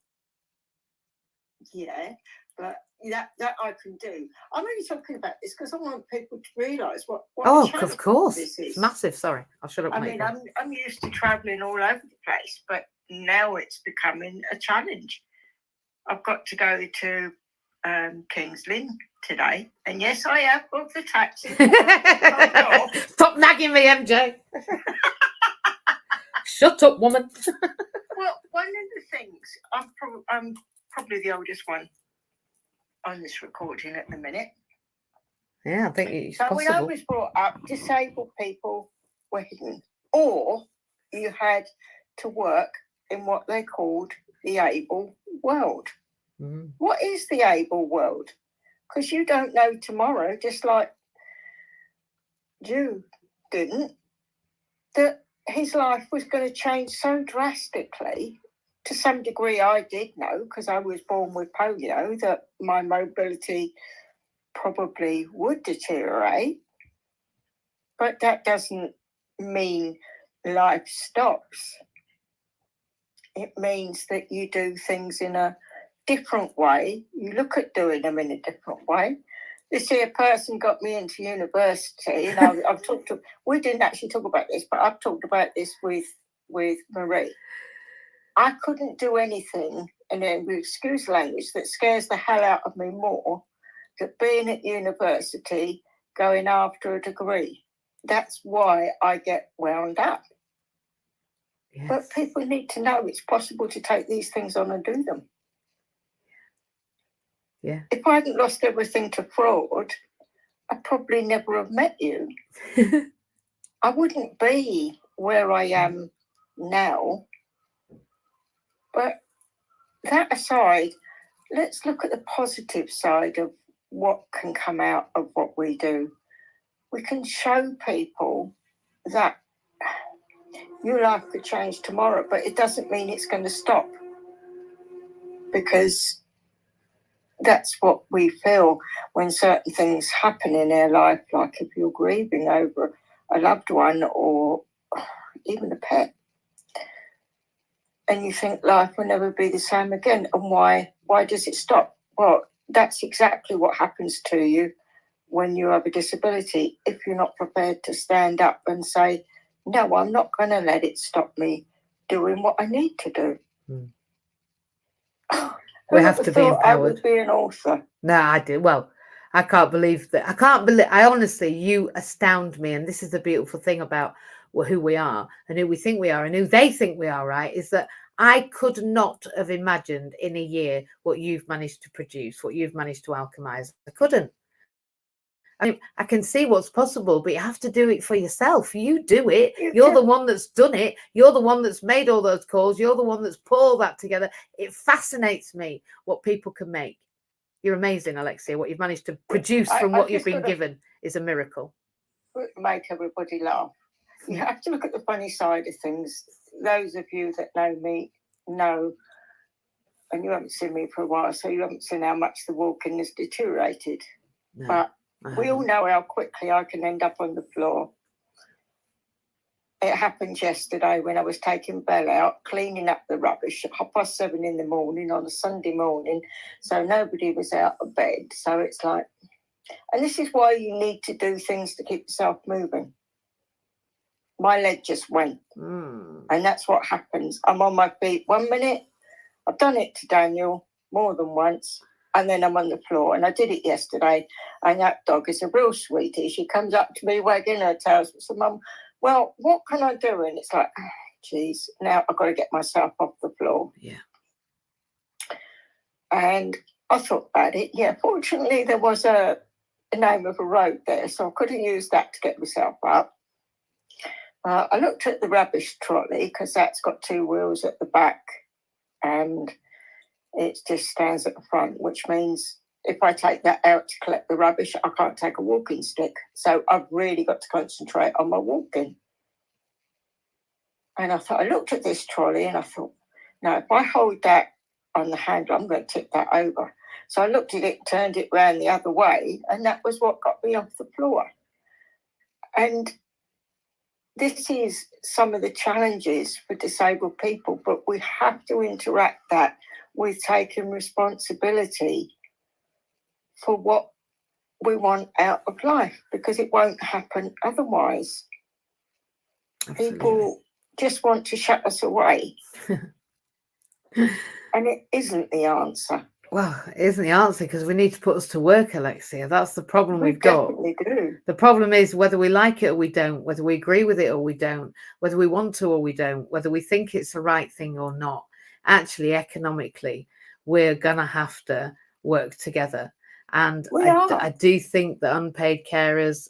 Yeah, but that I can do. I'm only talking about this because I want people to realise what oh, of course, this is. It's massive. Sorry, I should have. I mean, I'm used to travelling all over the place, but now it's becoming a challenge. I've got to go to King's Lynn today, and yes, I have booked the taxi. Stop nagging me, MJ. Shut up, woman. Well, one of the things, I'm probably the oldest one on this recording at the minute. Yeah, I think it's so possible. we always brought up disabled people were hidden, or you had to work in what they called the able world. Mm. What is the able world? Because you don't know tomorrow, just like you didn't, that his life was going to change so drastically. To some degree, I did know, because I was born with polio, that my mobility probably would deteriorate. But that doesn't mean life stops. It means that you do things in a different way. You look at doing them in a different way. This here person got me into university, and I've talked to. We didn't actually talk about this, but I've talked about this with Marie. I couldn't do anything, and then excuse language, that scares the hell out of me more than being at university, going after a degree. That's why I get wound up. Yes. But people need to know it's possible to take these things on and do them. Yeah. If I hadn't lost everything to fraud, I'd probably never have met you. I wouldn't be where I am now. But that aside, let's look at the positive side of what can come out of what we do. We can show people that your life could change tomorrow, but it doesn't mean it's going to stop, because that's what we feel when certain things happen in our life, like if you're grieving over a loved one or even a pet, and you think life will never be the same again. And why does it stop? Well, that's exactly what happens to you when you have a disability. If you're not prepared to stand up and say, no, I'm not going to let it stop me doing what I need to do. We have to be empowered. I would be an author. No, I do. Well, I can't believe that. I honestly, you astound me. And this is the beautiful thing about who we are and who we think we are and who they think we are, right? Is that I could not have imagined in a year what you've managed to produce, what you've managed to alchemize. I couldn't. I mean, I can see what's possible, but you have to do it for yourself. You do it. You're the one that's done it. You're the one that's made all those calls. You're the one that's put all that together. It fascinates me what people can make. You're amazing, Alexia. What you've managed to produce from what you've been given is a miracle. Make everybody laugh. You have to look at the funny side of things. Those of you that know me know, and you haven't seen me for a while, so you haven't seen how much the walking has deteriorated. No, but we all know how quickly I can end up on the floor. It happened yesterday when I was taking Belle out, cleaning up the rubbish at 7:30 in the morning on a Sunday morning. So nobody was out of bed. So it's like, and this is why you need to do things to keep yourself moving. My leg just went. And that's what happens. I'm on my feet 1 minute. I've done it to Daniel more than once. And then I'm on the floor. And I did it yesterday. And that dog is a real sweetie. She comes up to me wagging her tail. So, Mum, well, what can I do? And it's like, geez, now I've got to get myself off the floor. Yeah. And I thought about it. Yeah, fortunately, there was a name of a road there. So I could have used that to get myself up. I looked at the rubbish trolley because that's got 2 wheels at the back. And it just stands at the front, which means if I take that out to collect the rubbish, I can't take a walking stick. So I've really got to concentrate on my walking. And I looked at this trolley and I thought, now, if I hold that on the handle, I'm going to tip that over. So I looked at it, turned it round the other way, and that was what got me off the floor. And this is some of the challenges for disabled people, but we have to interact that with taking responsibility for what we want out of life, because it won't happen otherwise. Absolutely. People just want to shut us away. And it isn't the answer. Well, it isn't the answer because we need to put us to work, Alexia. That's the problem we've got. We do. The problem is whether we like it or we don't, whether we agree with it or we don't, whether we want to or we don't, whether we think it's the right thing or not. Actually, economically, we're going to have to work together. And I do think that unpaid carers,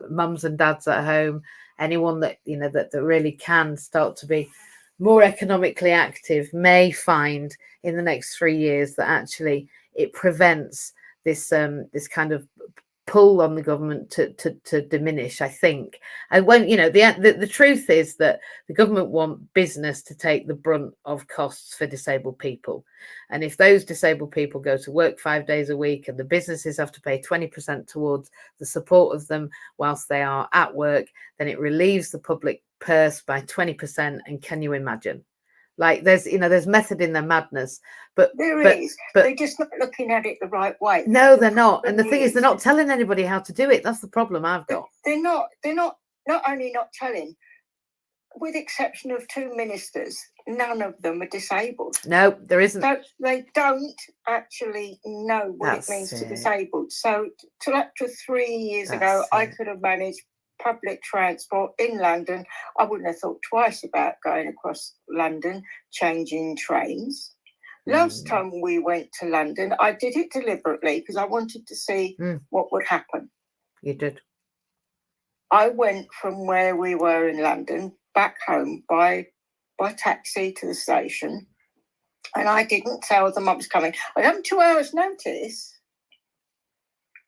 mums and dads at home, anyone that, you know, that really can start to be more economically active may find in the next 3 years that actually it prevents this this kind of pull on the government to diminish, I think. And when, the truth is that the government want business to take the brunt of costs for disabled people. And if those disabled people go to work 5 days a week and the businesses have to pay 20% towards the support of them whilst they are at work, then it relieves the public purse by 20%. And can you imagine? Like there's method in their madness, but but they're just not looking at it the right way. No, they're not. And the thing is, they're not telling anybody how to do it. That's the problem I've got. They're not only not telling, with the exception of 2 ministers, none of them are disabled. No, there isn't. So they don't actually know what it means to disabled. So till up to 3 years ago, I could have managed public transport in London. I wouldn't have thought twice about going across London, changing trains. Last time we went to London, I did it deliberately because I wanted to see what would happen. You did. I went from where we were in London back home by taxi to the station, and I didn't tell them I was coming. I had 2 hours' notice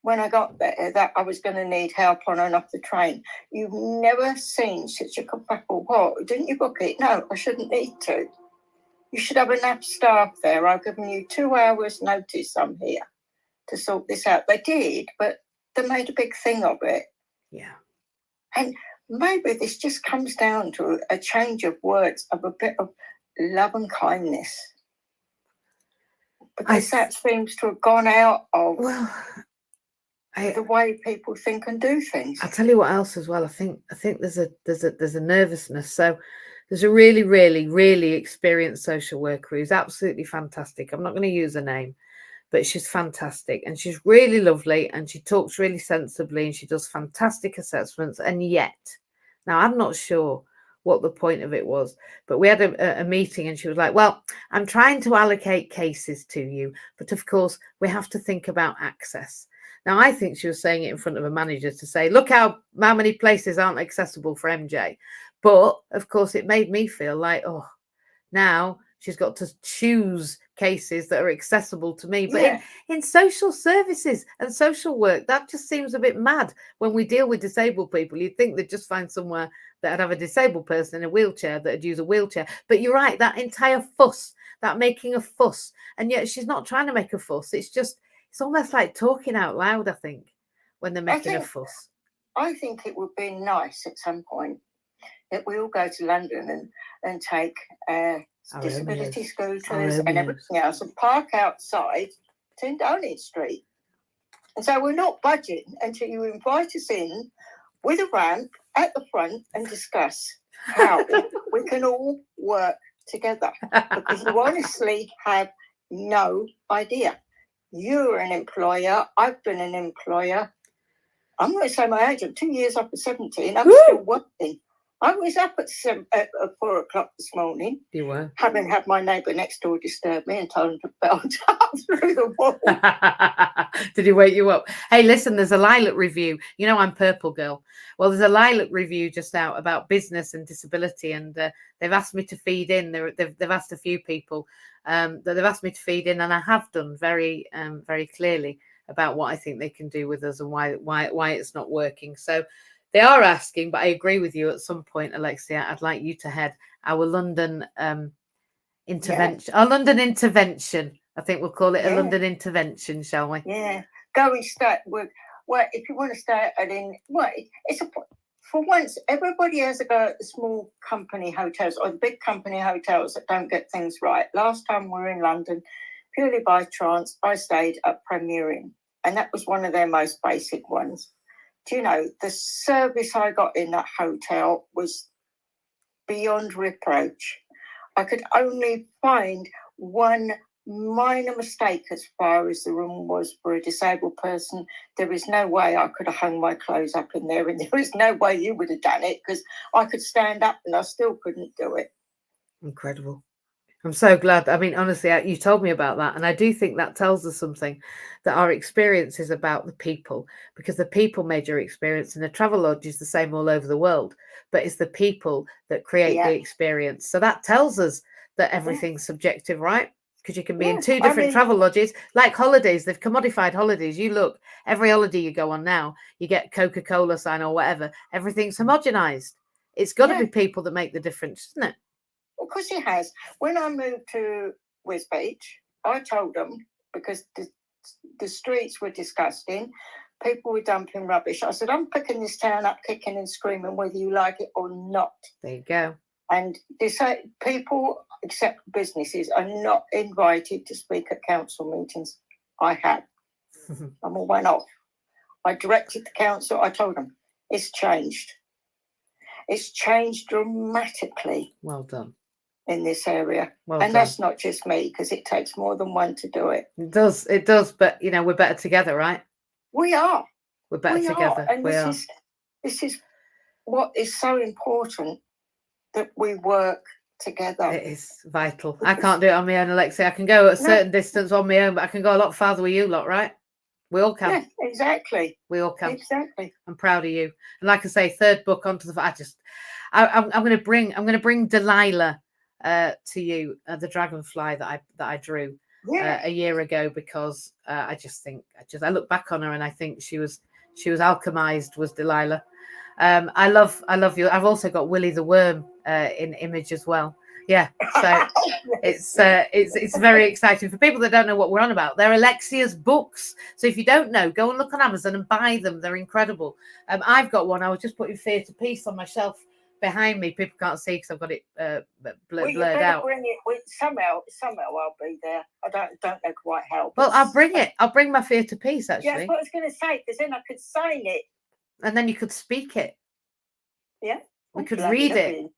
when I got there that I was going to need help on and off the train. You've never seen such a kerfuffle. What? Didn't you book it? No, I shouldn't need to. You should have enough staff there. I've given you 2 hours' notice. I'm here to sort this out. They did, but they made a big thing of it. Yeah. And maybe this just comes down to a change of words, of a bit of love and kindness. Because that seems to have gone out of the way people think and do things. I'll tell you what else as well. I think there's a nervousness. So there's a really, really, really experienced social worker who's absolutely fantastic. I'm not going to use her name, but she's fantastic and she's really lovely and she talks really sensibly and she does fantastic assessments. And yet, now I'm not sure what the point of it was, but we had a meeting and she was like, well, I'm trying to allocate cases to you, but of course we have to think about access. Now, I think she was saying it in front of a manager to say, look how many places aren't accessible for MJ. But of course, it made me feel like, oh, now she's got to choose cases that are accessible to me. But in social services and social work, that just seems a bit mad. When we deal with disabled people, you'd think they'd just find somewhere that would have a disabled person in a wheelchair that would use a wheelchair. But you're right, that entire fuss, that making a fuss. And yet she's not trying to make a fuss. It's almost like talking out loud, I think, when they're making a fuss. I think it would be nice at some point that we all go to London and take disability scooters and everything else and park outside St Downing Street. And so we're not budging until you invite us in with a ramp at the front and discuss how we can all work together. Because you honestly have no idea. You're an employer. I've been an employer. I'm going to say my age. I'm 2 years up at 17. I'm still working. I was up at 4 o'clock this morning. You were? Having had my neighbour next door disturb me and told him to belt up through the wall. Did he wake you up? Hey, listen, there's a Lilac review. You know I'm Purple Girl. Well, there's a Lilac review just out about business and disability, and they've asked me to feed in. They've asked a few people that they've asked me to feed in, and I have done very clearly about what I think they can do with us and why it's not working. So they are asking, but I agree with you. At some point, Alexia, I'd like you to head our London intervention. Our London intervention. I think we'll call it a London intervention, shall we? Yeah. Go and start with. Well, if you want to start for once, everybody has a go at the small company hotels or the big company hotels that don't get things right. Last time we were in London, purely by chance, I stayed at Premier Inn, and that was one of their most basic ones. Do you know, the service I got in that hotel was beyond reproach. I could only find one minor mistake as far as the room was for a disabled person. There is no way I could have hung my clothes up in there, and there is no way you would have done it because I could stand up and I still couldn't do it. Incredible. I'm so glad. I mean, honestly, you told me about that. And I do think that tells us something, that our experience is about the people, because the people made your experience. And a travel lodge is the same all over the world, but it's the people that create the experience. So that tells us that everything's subjective, right? because you can be in 2 different travel lodges, like holidays. They've commodified holidays. You look, every holiday you go on now, you get Coca-Cola sign or whatever. Everything's homogenized. It's got to be people that make the difference, isn't it? Of course it has. When I moved to West Beach, I told them, because the streets were disgusting, people were dumping rubbish. I said, I'm picking this town up, kicking and screaming, whether you like it or not. There you go. And they say people, except businesses, are not invited to speak at council meetings. I have. I'm all went off. I directed the council. I told them, it's changed. It's changed dramatically. Well done. In this area. Well and done. That's not just me, because it takes more than one to do it. It does. But, we're better together, right? We are. We're better together. And this is what is so important, that we work together. It is vital. I can't do it on my own, Alexia. I can go at a certain distance on my own, but I can go a lot farther with you lot, right? We all can. Yeah, exactly. We all can. Exactly. I'm proud of you. And like I say, 3rd book onto the. I'm going to bring Delilah to you, the dragonfly that I drew a year ago, because I look back on her and I think she was alchemized, was Delilah. I love you. I've also got Willie the Worm in image as well. Yeah, so it's very exciting for people that don't know what we're on about. They're Alexia's books, so if you don't know, go and look on Amazon and buy them. They're incredible. I've got one. I was just putting Fear to Peace on my shelf behind me. People can't see because I've got it blurred out. Bring it somehow. I'll be there. I don't know quite how. Well, I'll bring it. I'll bring my Fear to Peace. Actually, yeah, that's what I was going to say, because then I could sign it, and then you could speak it. Yeah. We could read it.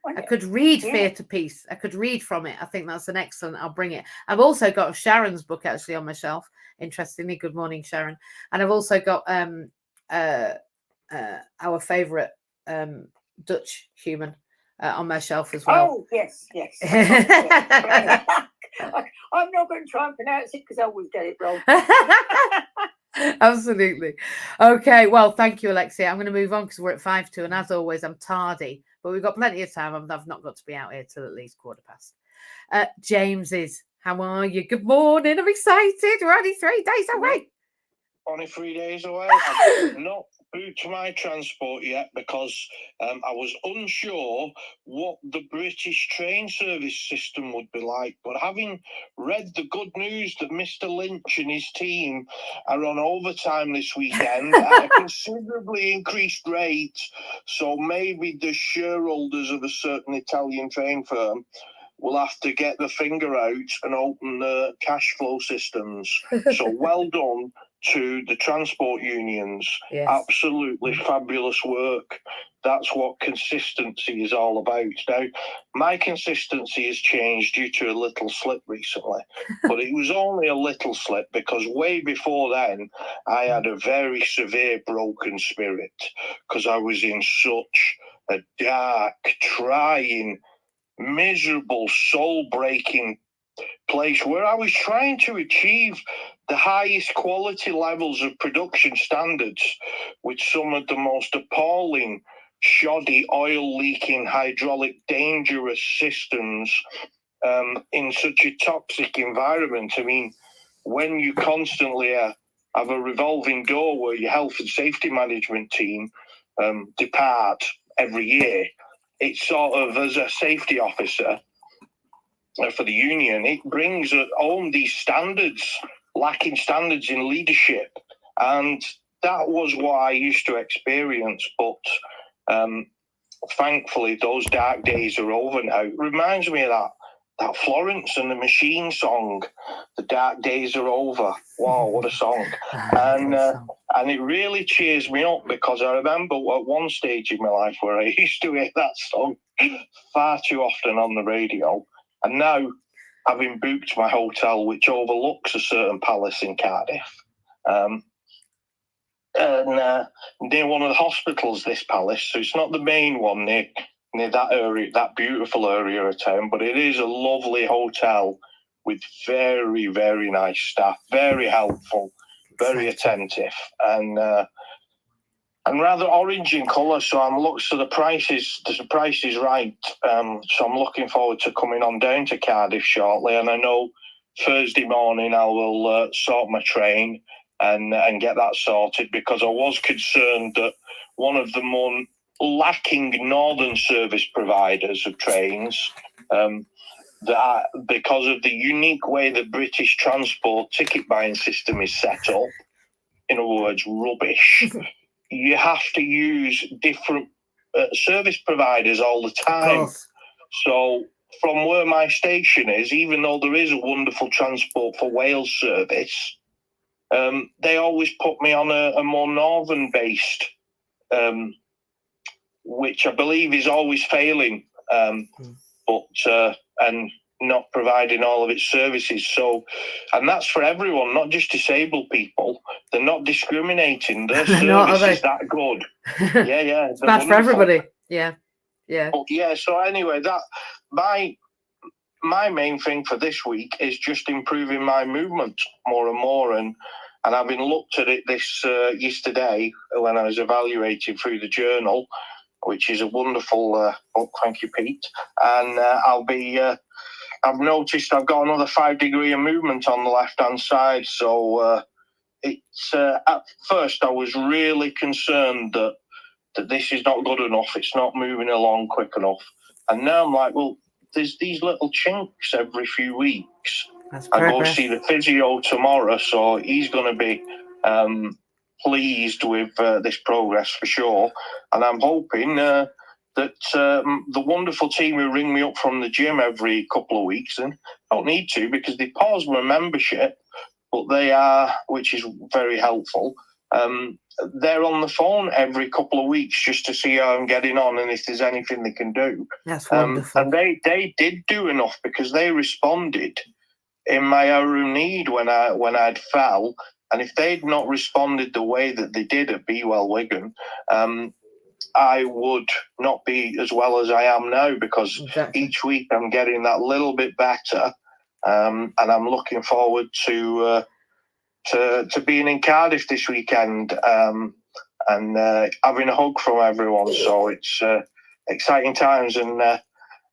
I could read Fear to Peace. I could read from it. I think that's an excellent. I'll bring it. I've also got Sharon's book actually on my shelf. Interestingly, good morning, Sharon. And I've also got our favourite Dutch human on my shelf as well. Oh yes. I'm not going to try and pronounce it because I always get it wrong. Absolutely. Okay, well, thank you, Alexia. I'm going to move on because we're at 5:02, and as always, I'm tardy, but we've got plenty of time. I've not got to be out here till at least 15:15. James how are you? Good morning. I'm excited. We're only 3 days away. Only 3 days away. I've not booked my transport yet because I was unsure what the British train service system would be like. But having read the good news that Mr. Lynch and his team are on overtime this weekend at a considerably increased rate, so maybe the shareholders of a certain Italian train firm will have to get the finger out and open the cash flow systems. So well done to the transport unions. Yes. Absolutely fabulous work. That's what consistency is all about. Now, my consistency has changed due to a little slip recently, but it was only a little slip because way before then, I had a very severe broken spirit because I was in such a dark, trying, miserable, soul-breaking place where I was trying to achieve the highest quality levels of production standards with some of the most appalling, shoddy, oil-leaking, hydraulic, dangerous systems in such a toxic environment. I mean, when you constantly have a revolving door where your health and safety management team depart every year, it's sort of, as a safety officer for the union, it brings home these standards, lacking standards in leadership. And that was what I used to experience. But thankfully, those dark days are over now. It reminds me of that Florence and the Machine song, The Dark Days Are Over. Wow, what a song. And it really cheers me up because I remember at one stage in my life where I used to hear that song far too often on the radio. And now, having booked my hotel, which overlooks a certain palace in Cardiff, near one of the hospitals, this palace, so it's not the main one near that area, that beautiful area of town, but it is a lovely hotel with very, very nice staff, very helpful, very attentive, and rather orange in colour. So the price is right. So I'm looking forward to coming on down to Cardiff shortly, and I know Thursday morning I will sort my train and get that sorted, because I was concerned that one of the more lacking northern service providers of trains, that because of the unique way the British transport ticket buying system is set up, in other words, rubbish, you have to use different service providers all the time. So from where my station is, even though there is a wonderful Transport for Wales service, they always put me on a more northern-based, which I believe is always failing, but and not providing all of its services. So, and that's for everyone, not just disabled people. They're not discriminating. Their service is that good. Yeah. It's bad for everybody. Yeah. But yeah. So anyway, that my main thing for this week is just improving my movement more and more, and having looked at it this yesterday when I was evaluating through the journal, which is a wonderful book. Thank you, Pete. And I've noticed I've got another 5 degree of movement on the left-hand side. So it's at first I was really concerned that this is not good enough. It's not moving along quick enough. And now I'm like, well, there's these little chinks every few weeks. I go see the physio tomorrow, so he's going to be pleased with this progress for sure. And I'm hoping that the wonderful team who ring me up from the gym every couple of weeks, and don't need to because they pause my membership, but they are, which is very helpful. They're on the phone every couple of weeks just to see how I'm getting on and if there's anything they can do. That's wonderful. And they did do enough, because they responded in my hour of need when I'd fell. And if they'd not responded the way that they did at Be Well Wigan, I would not be as well as I am now, because each week I'm getting that little bit better. And I'm looking forward to being in Cardiff this weekend and having a hug from everyone. So it's exciting times, and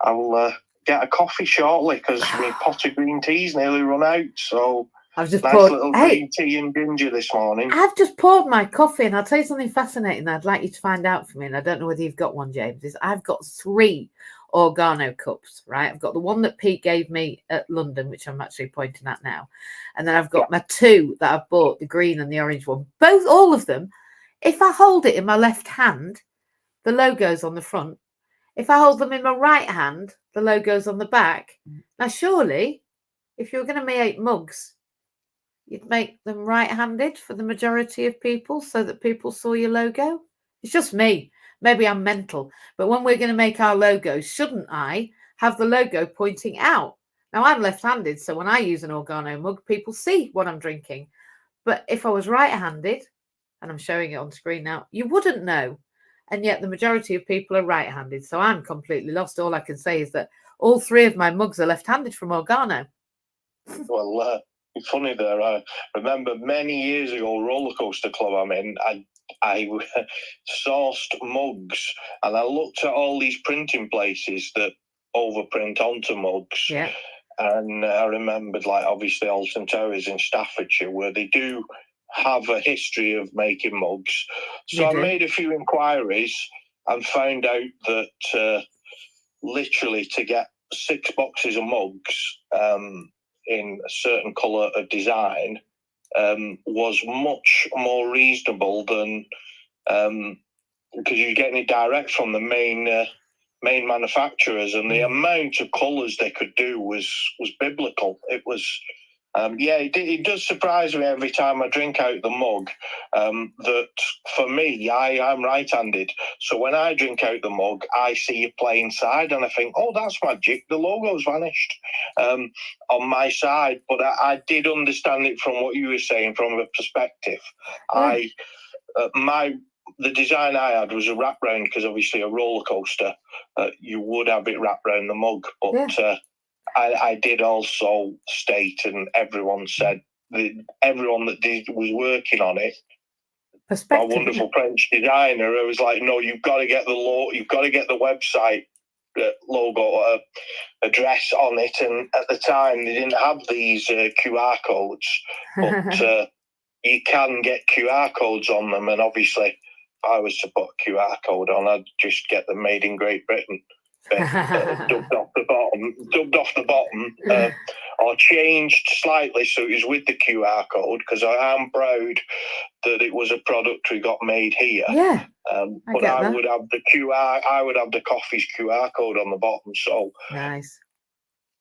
I'll get a coffee shortly because my pot of green tea's nearly run out. So I've just poured little green tea and ginger this morning. I've just poured my coffee, and I'll tell you something fascinating that I'd like you to find out for me, and I don't know whether you've got one, James, is I've got 3 Organo cups, right? I've got the one that Pete gave me at London, which I'm actually pointing at now. And then I've got my 2 that I've bought, the green and the orange one. All of them, if I hold it in my left hand, the logo's on the front. If I hold them in my right hand, the logo's on the back. Now, surely, if you're going to make mugs, you'd make them right-handed for the majority of people so that people saw your logo. It's just me. Maybe I'm mental. But when we're going to make our logos, shouldn't I have the logo pointing out? Now, I'm left-handed, so when I use an Organo mug, people see what I'm drinking. But if I was right-handed, and I'm showing it on screen now, you wouldn't know. And yet the majority of people are right-handed. So I'm completely lost. All I can say is that all 3 of my mugs are left-handed from Organo. Well, it's funny there. I remember many years ago, roller coaster club I'm in, I sourced mugs, and I looked at all these printing places that overprint onto mugs. Yeah. And I remembered, like, obviously Alton Towers in Staffordshire, where they do have a history of making mugs. So I made a few inquiries and found out that literally to get 6 boxes of mugs in a certain colour of design was much more reasonable than because you're getting it direct from the main manufacturers, and the amount of colours they could do was biblical. It was it does surprise me every time I drink out the mug that for me, I'm right-handed. So when I drink out the mug, I see a plain side and I think, oh, that's magic. The logo's vanished on my side. But I did understand it from what you were saying from a perspective. The design I had was a wrap round, because obviously a roller coaster, you would have it wrapped round the mug. But I did also state, and everyone said, everyone that was working on it, a wonderful French designer, I was like, no, you've got to get the website logo address on it, and at the time they didn't have these QR codes, but you can get QR codes on them, and obviously if I was to put a QR code on, I'd just get them made in Great Britain, dubbed off the bottom, or changed slightly so it was with the QR code, because I am proud that it was a product we got made here. Yeah, but I would have the QR. I would have the coffee's QR code on the bottom. So nice.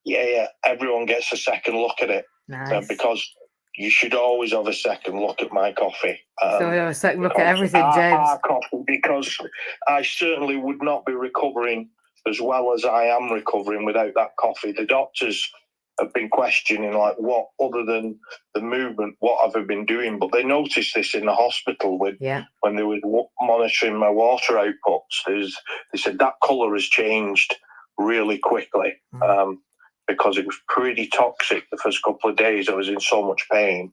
Yeah. Everyone gets a second look at it. Nice. Because you should always have a second look at my coffee. So we have a second look at everything, James. Our coffee, because I certainly would not be recovering as well as I am recovering without that coffee. The doctors have been questioning, like, what, other than the movement, what have I been doing? But they noticed this in the hospital when they were monitoring my water outputs. They said that colour has changed really quickly, because it was pretty toxic the first couple of days. I was in so much pain.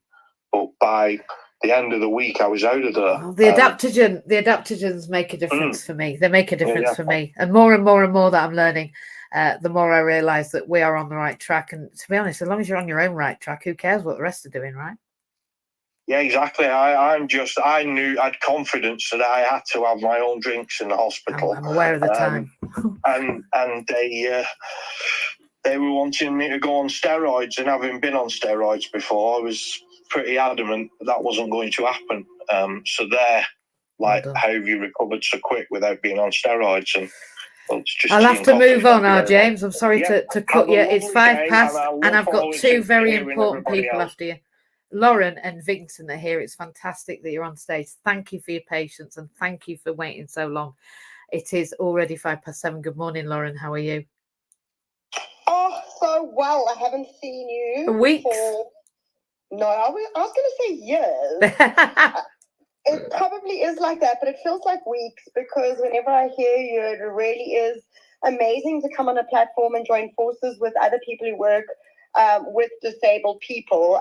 But by the end of the week, I was out of there. Well, the adaptogens make a difference for me. They make a difference for me. And more that I'm learning, the more I realise that we are on the right track. And to be honest, as long as you're on your own right track, who cares what the rest are doing, right? Yeah, exactly. I knew, I had confidence that I had to have my own drinks in the hospital. I'm aware of the time. and they were wanting me to go on steroids, and having been on steroids before, I was pretty adamant that wasn't going to happen. So how have you recovered so quick without being on steroids? And I'll have to move on now, James. I'm sorry to cut you. It's 5 past, and I've got two very important people after you. Lauren and Vincent are here. It's fantastic that you're on stage. Thank you for your patience, and thank you for waiting so long. It is already 7:05. Good morning, Lauren. How are you? Oh, so well. I haven't seen you weeks. No, I was going to say years. It probably is like that, but it feels like weeks, because whenever I hear you, it really is amazing to come on a platform and join forces with other people who work with disabled people.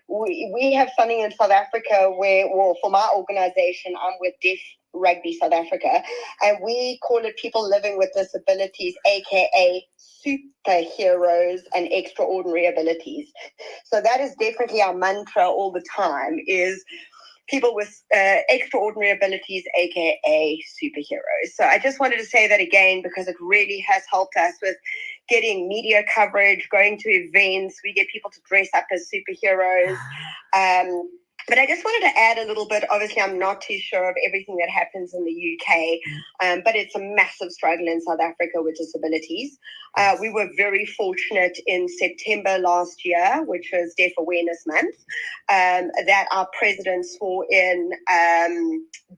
We have something in South Africa where, well, for my organization, I'm with Deaf Rugby South Africa, and we call it People Living with Disabilities, aka superheroes and extraordinary abilities. So that is definitely our mantra all the time, is people with extraordinary abilities, aka superheroes. So I just wanted to say that again, because it really has helped us with getting media coverage, going to events. We get people to dress up as superheroes. But I just wanted to add a little bit. Obviously, I'm not too sure of everything that happens in the UK, but it's a massive struggle in South Africa with disabilities. We were very fortunate in September last year, which was Deaf Awareness Month, that our president swore in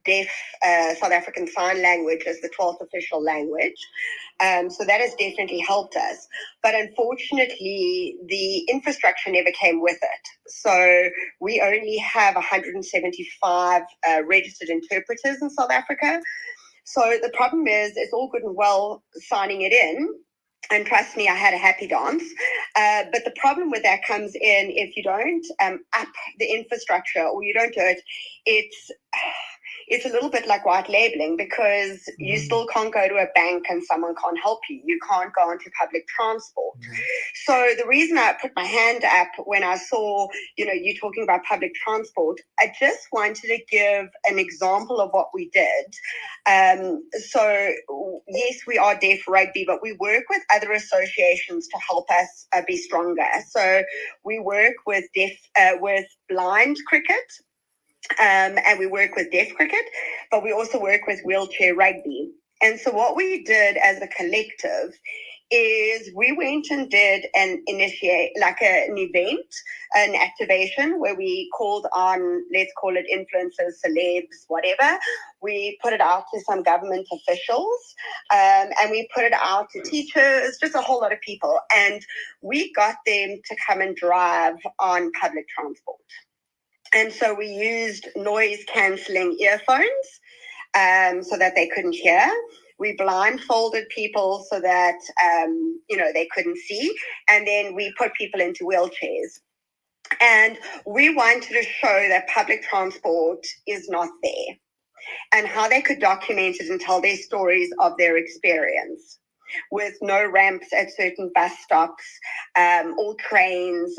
Deaf South African Sign Language as the 12th official language. So that has definitely helped us. But unfortunately, the infrastructure never came with it. So we only have 175 registered interpreters in South Africa. So the problem is, it's all good and well signing it in. And trust me, I had a happy dance. But the problem with that comes in if you don't up the infrastructure, or you don't do it, it's a little bit like white labeling, because you still can't go to a bank and someone can't help you. You can't go onto public transport. So the reason I put my hand up when I saw, you talking about public transport, I just wanted to give an example of what we did. So yes, we are Deaf Rugby, but we work with other associations to help us be stronger. So we work with blind cricket. And we work with deaf cricket, but we also work with wheelchair rugby. And so what we did as a collective is we went and did an event, an activation, where we called on, let's call it influencers, celebs, whatever. We put it out to some government officials, and we put it out to teachers, just a whole lot of people. And we got them to come and drive on public transport. And so we used noise-cancelling earphones so that they couldn't hear. We blindfolded people so that, they couldn't see. And then we put people into wheelchairs. And we wanted to show that public transport is not there, and how they could document it and tell their stories of their experience. with no ramps at certain bus stops or trains.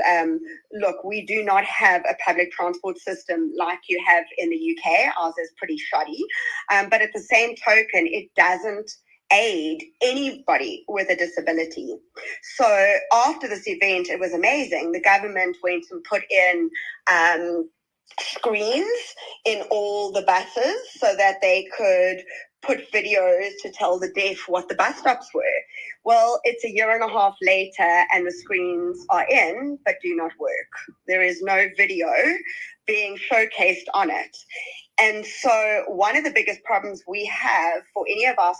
Look, we do not have a public transport system like you have in the UK. Ours is pretty shoddy. But at the same token, it doesn't aid anybody with a disability. So after this event, it was amazing. The government went and put in screens in all the buses so that they could put videos to tell the deaf what the bus stops were. Well, it's a year and a half later and the screens are in but do not work. There is no video being showcased on it. And so one of the biggest problems we have for any of our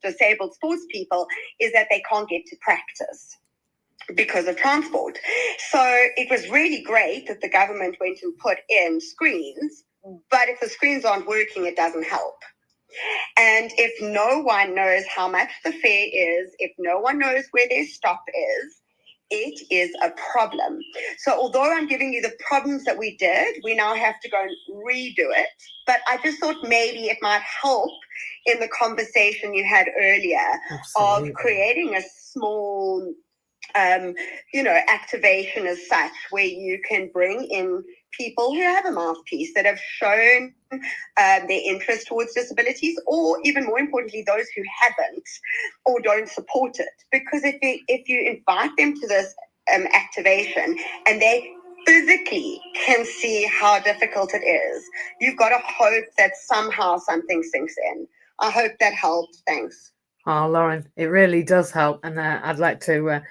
disabled sports people is that they can't get to practice because of transport. So it was really great that the government went and put in screens, but if the screens aren't working, it doesn't help. And if no one knows how much the fare is, if no one knows where their stop is, it is a problem. So although I'm giving you the problems that we did, we now have to go and redo it. But I just thought maybe it might help in the conversation you had earlier. Absolutely. Of creating a small activation as such, where you can bring in people who have a mouthpiece, that have shown their interest towards disabilities, or even more importantly, those who haven't or don't support it. Because if you invite them to this activation and they physically can see how difficult it is, you've got to hope that somehow something sinks in. I hope that helped. Thanks. Oh, Lauren, it really does help, and I'd like to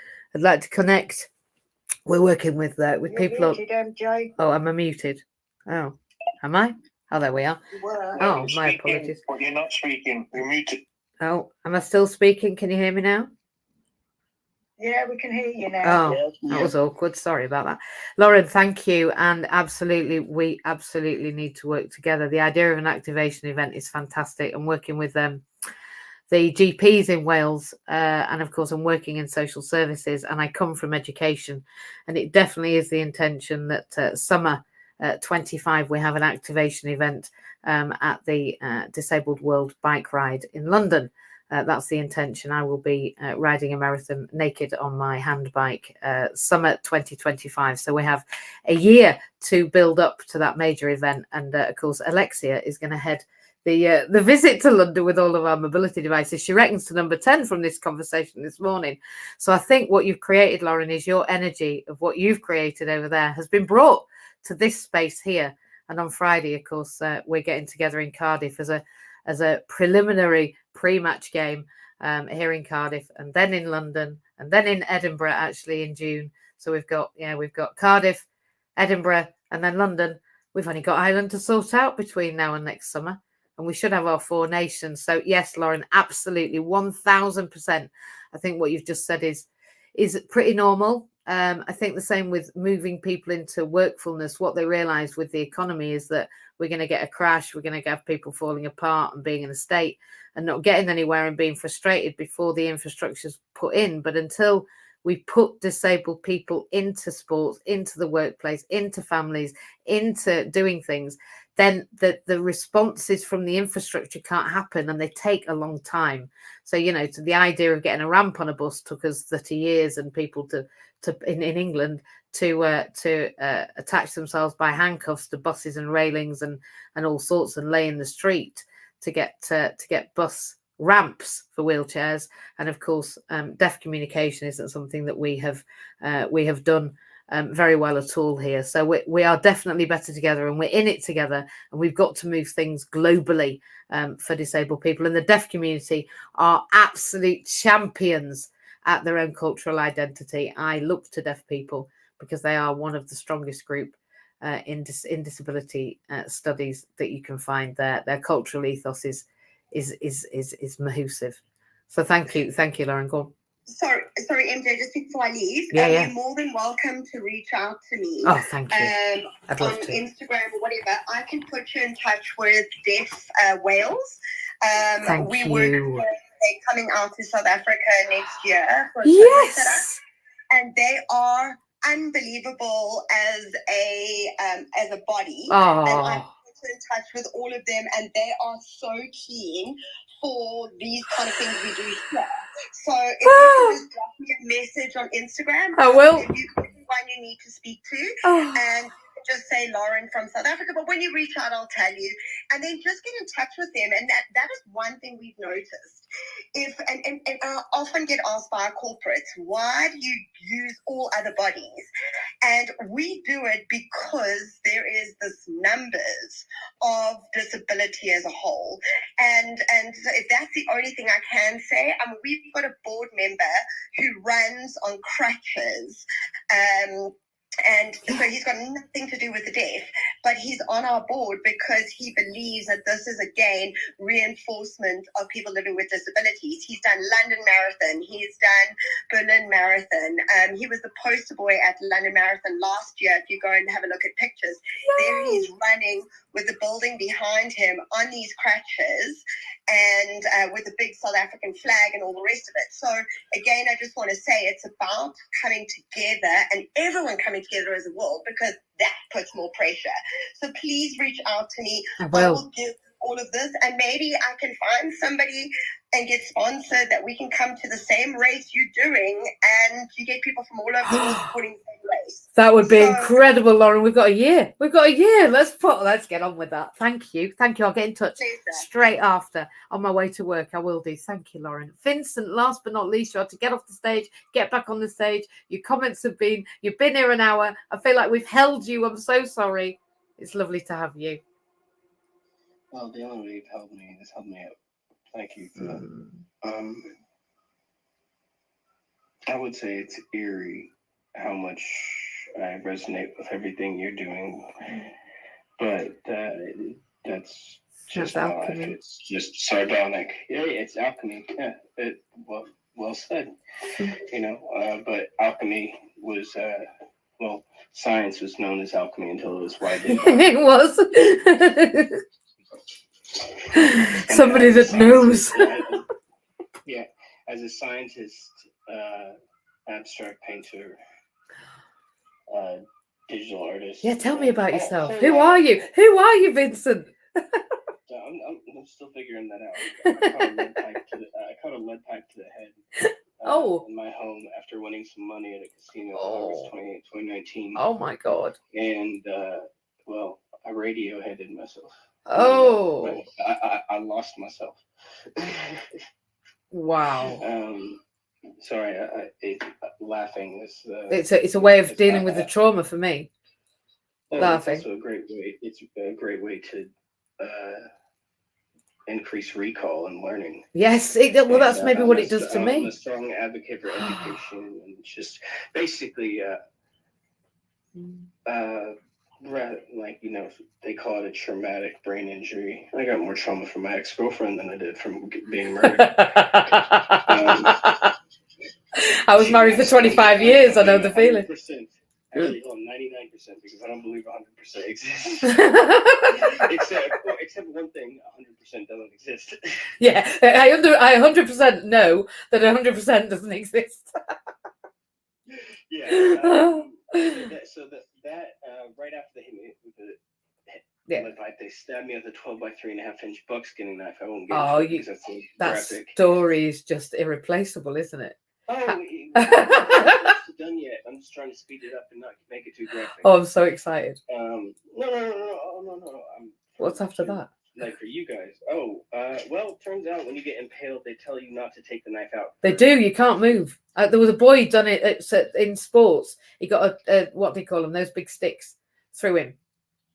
connect. We're working with You're people. Muted, MJ. Oh, am I muted? Oh, am I? Oh, there we are. You were. Oh, my apologies. But you're not speaking. You're muted. Oh, am I still speaking? Can you hear me now? Yeah, we can hear you now. Oh, that was awkward. Sorry about that. Lauren, thank you. And absolutely, we absolutely need to work together. The idea of an activation event is fantastic. I'm working with the GPs in Wales, and of course I'm working in social services, and I come from education, and it definitely is the intention that summer 25 we have an activation event at the Disabled World Bike Ride in London. That's the intention. I will be riding a marathon naked on my hand bike summer 2025. So we have a year to build up to that major event, and of course Alexia is going to head the visit to London with all of our mobility devices. She reckons to number 10 from this conversation this morning. So I think what you've created, Lauren, is your energy of what you've created over there has been brought to this space here. And on Friday, of course, we're getting together in Cardiff as a preliminary pre-match game here in Cardiff, and then in London, and then in Edinburgh actually in June. So we've got Cardiff, Edinburgh, and then London. We've only got Ireland to sort out between now and next summer. And we should have our 4 nations. So yes, Lauren, absolutely, 1000%. I think what you've just said is pretty normal. I think the same with moving people into workfulness. What they realised with the economy is that we're going to get a crash. We're going to have people falling apart and being in a state and not getting anywhere and being frustrated before the infrastructure's put in. But until we put disabled people into sports, into the workplace, into families, into doing things, then the responses from the infrastructure can't happen, and they take a long time. So, to the idea of getting a ramp on a bus took us 30 years, and people in England to attach themselves by handcuffs to buses and railings and all sorts, and lay in the street to get bus ramps for wheelchairs. And of course, deaf communication isn't something that we have done very well at all here. So we are definitely better together, and we're in it together, and we've got to move things globally for disabled people. And the deaf community are absolute champions at their own cultural identity. I look to deaf people because they are one of the strongest group in disability studies that you can find. Their cultural ethos is massive. So thank you, Lauren. Go on. Sorry, MJ, just before I leave, you're more than welcome to reach out to me. Oh, thank you. I'd love on to. Instagram or whatever. I can put you in touch with Deaf Wales. Thank you. They're coming out to South Africa next year. For Yes. And they are unbelievable as a body. Oh. And I'm in touch with all of them, and they are so keen for these kind of things we do here. So if you can just drop me a message on Instagram, I will. give you everyone you need to speak to, and just say Lauren from South Africa. But when you reach out, I'll tell you, and then just get in touch with them. And that is one thing we've noticed. And I often get asked by our corporates, why do you use all other bodies? And we do it because there is this numbers of disability as a whole. And so if that's the only thing I can say, we've got a board member who runs on crutches. And so he's got nothing to do with the deaf, but he's on our board because he believes that this is, again, reinforcement of people living with disabilities. He's done London Marathon. He's done Berlin Marathon. He was the poster boy at London Marathon last year. If you go and have a look at pictures, there he's running with the building behind him on these crutches and with a big South African flag and all the rest of it. So, again, I just want to say it's about coming together and everyone coming together as a world, because that puts more pressure. So please reach out to me. I will give all of this, and maybe I can find somebody and get sponsored that we can come to the same race you're doing, and you get people from all over the world supporting the same race. That would be incredible, Lauren. We've got a year. Let's get on with that. Thank you. I'll get in touch straight after on my way to work. I will do. Thank you, Lauren. Vincent, last but not least, you had to get off the stage, get back on the stage. Your comments you've been here an hour. I feel like we've held you. I'm so sorry. It's lovely to have you. Well, the only way you've held me is held me up. Thank you for that. I would say it's eerie how much I resonate with everything you're doing, but that's just alchemy. Life. It's just sardonic. Yeah, it's alchemy. Yeah, well said. But alchemy was science was known as alchemy until it was widely. It was. Somebody that knows. As a scientist, abstract painter, digital artist. Yeah, tell me about yourself. Who are you? Who are you, Vincent? I'm still figuring that out. I caught a lead pipe to the head. In my home after winning some money at a casino in August 28, 2019. Oh my God. And I radio headed myself. I lost myself. Wow. Sorry, laughing is. It's a way of dealing with the trauma for me. Laughing. It's also a great way. It's a great way to increase recall and learning. Yes, that's maybe what it does to me. I'm a strong advocate for education and just basically, they call it a traumatic brain injury. I got more trauma from my ex-girlfriend than I did from being murdered. I was married for 25 years. I know the feeling. Actually, 99% because I don't believe 100% exists. except one thing, 100% doesn't exist. Yeah, I 100% know that 100% doesn't exist. Yeah. Right after they hit me with the lead pipe, they stabbed me with a 12 by 3.5 inch buckskinning knife. I won't get it because that's graphic. Story is just irreplaceable, isn't it? It's done yet. I'm just trying to speed it up and not make it too graphic. Oh, I'm so excited. No. What's after that? Like for you guys. It turns out when you get impaled, they tell you not to take the knife out. They do. You can't move. There was a boy who done it in sports. He got what do you call them? Those big sticks through him.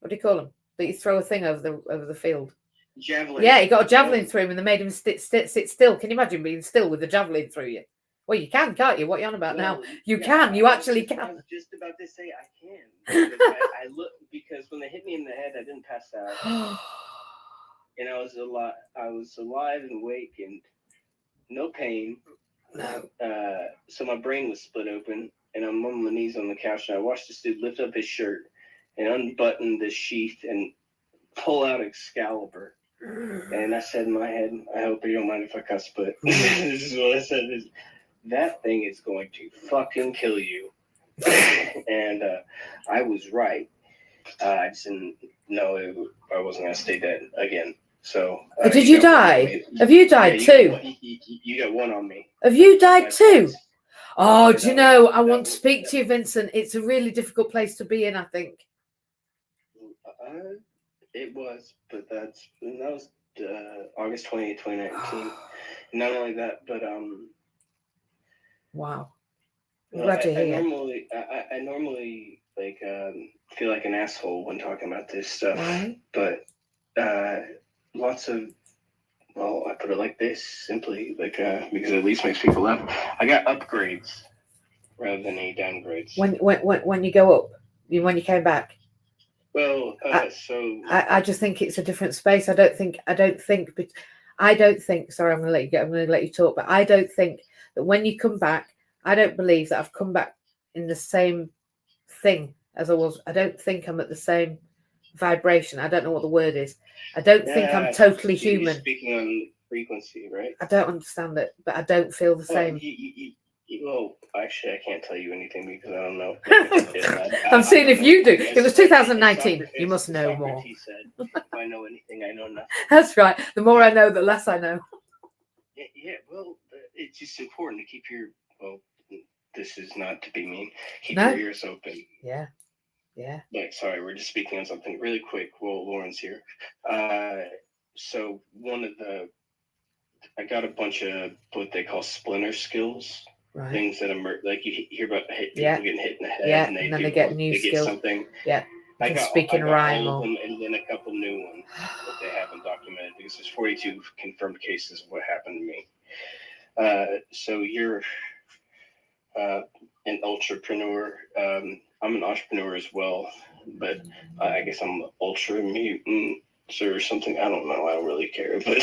What do you call them? That you throw a thing over the field. Javelin. Yeah, he got a javelin through him, and they made him sit still. Can you imagine being still with a javelin through you? Well, you can, can't you? What are you on about now? You can. You actually can. I was just about to say I can. I look because when they hit me in the head, I didn't pass out. And I was alive and awake and no pain. No. So my brain was split open, and I'm on my knees on the couch, and I watched this dude lift up his shirt and unbutton the sheath and pull out Excalibur. And I said in my head, I hope you don't mind if I cuss, but this is what I said: is that thing is going to fucking kill you. And I was right. I just didn't know I wasn't going to stay dead again. So. Did you die? Have you died too? You got one on me. Have you died too? Oh, do you know, I want to speak to you, Vincent. It's a really difficult place to be in, I think. It was, but that was August 28, 2019. Not only that, but wow. Well, Glad to hear. I normally like feel like an asshole when talking about this stuff. Why? But lots of, well, I put it like this simply, like because it at least makes people laugh. I got upgrades rather than any downgrades. When you go up, when you came back. Well, I just think it's a different space. I don't think. Sorry, I'm going to let you talk. But I don't think that when you come back, I don't believe that I've come back in the same thing as I was. I don't think I'm at the same vibration. I don't know what the word is. I don't think I'm totally human. Speaking on frequency, right? I don't understand it, but I don't feel the same. Well, actually, I can't tell you anything because I don't know. I'm seeing if you do. It was 2019. You must know more. He said, if I know anything, I know nothing. That's right. The more I know, the less I know. Yeah. Well, it's just important to keep your. Well, this is not to be mean. Keep your ears open. Yeah. Like, sorry, we're just speaking on something really quick. Well, Lauren's here. So I got a bunch of what they call splinter skills. Right. Things that emerge, like you hear about people getting hit in the head, and then they get new skills. Something. Yeah, I got speak in rhyme, all of them, and then a couple new ones that they haven't documented because there's 42 confirmed cases of what happened to me. So you're an ultrapreneur. I'm an entrepreneur as well, but I guess I'm an ultra mutant or something. I don't know. I don't really care, but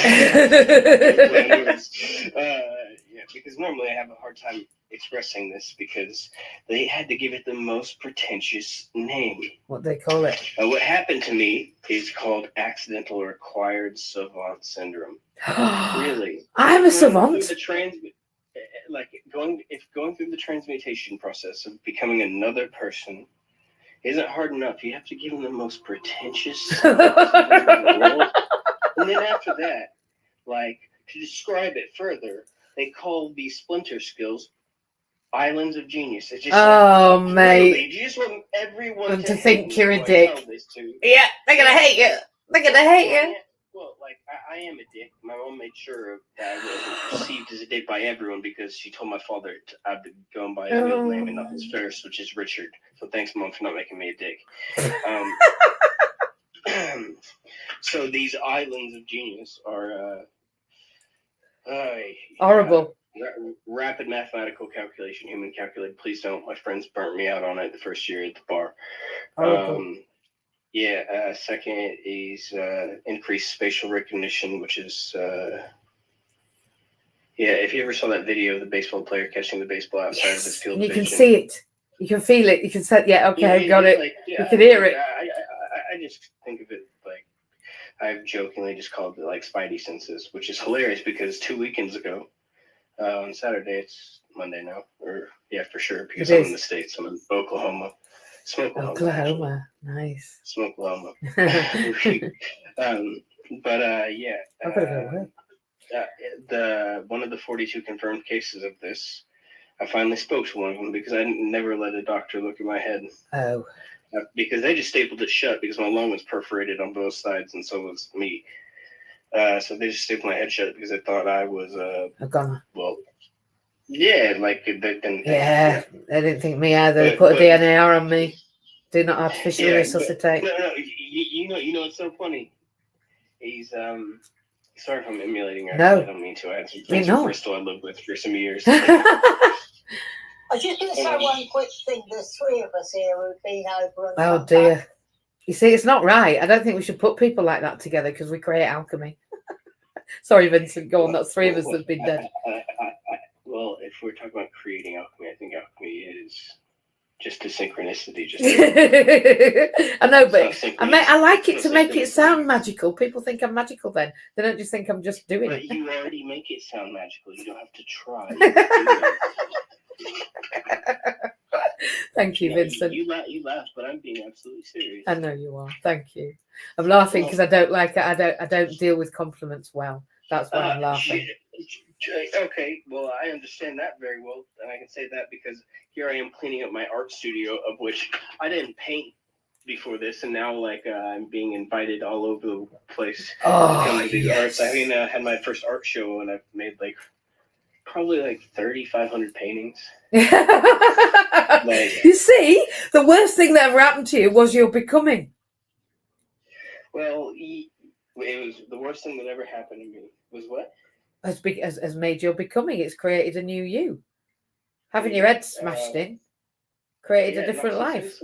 because normally I have a hard time expressing this because they had to give it the most pretentious name. What they call it? What happened to me is called accidental or acquired savant syndrome. Really? I'm a savant. Going through the transmutation process of becoming another person isn't hard enough. You have to give them the most pretentious in the world. And then after that, like, to describe it further, they call these splinter skills islands of genius. It's just mate. Really, you just want everyone to think you're a dick. Yeah, they're going to hate you. They're going to hate you. Well, like, I am a dick. My mom made sure that I wasn't perceived as a dick by everyone because she told my father I'd be going by his middle name and not his first, which is Richard. So thanks, Mom, for not making me a dick. So these islands of genius are horrible. Rapid mathematical calculation, human calculated. Please don't. My friends burnt me out on it the first year at the bar. Horrible. Second is increased spatial recognition, which is if you ever saw that video of the baseball player catching the baseball outside of his field vision. You can see it. You can feel it. You can say, got it. Like, you can hear it. I just think of it like I've jokingly just called it like Spidey senses, which is hilarious because 2 weekends ago, on Saturday, it's Monday now, or for sure, because I'm in the States. I'm in Oklahoma. Oklahoma, nice. Smokelahoma. I've got to go work. One of the 42 confirmed cases of this, I finally spoke to one of them because I never let a doctor look at my head. Oh. Because they just stapled it shut because my lung was perforated on both sides and so was me. So they just stapled my head shut because they thought I was a goner. Well, yeah, like they didn't. They didn't think me either. They put a DNAR on me. Do not artificially resuscitate. No. You know, it's so funny. He's sorry if I'm emulating her. No. I don't mean to. I had some friends from Bristol I lived with for some years. I was just going to say one quick thing. There's three of us here who've been over. Oh dear. You see, it's not right. I don't think we should put people like that together because we create alchemy. Sorry, Vincent. Go on. That's three of us that've been dead. Well, if we're talking about creating alchemy, I think alchemy is just a synchronicity. I know, but I like it to make it sound magical. People think I'm magical then. They don't just think I'm just doing it. But you already make it sound magical. You don't have to try. Thank you, Vincent. You laugh, but I'm being absolutely serious. I know you are. Thank you. I'm laughing because I don't like it. I don't deal with compliments well. That's why I'm laughing. Okay, well, I understand that very well, and I can say that because here I am cleaning up my art studio, of which I didn't paint before this, and now I'm being invited all over the place to come to these arts. I mean, I had my first art show, and I've made probably 3,500 paintings. You see, the worst thing that ever happened to you was your becoming. Well, it was the worst thing that ever happened to me. Was what? Has made your becoming. It's created a new you. Having your head smashed in created a different life.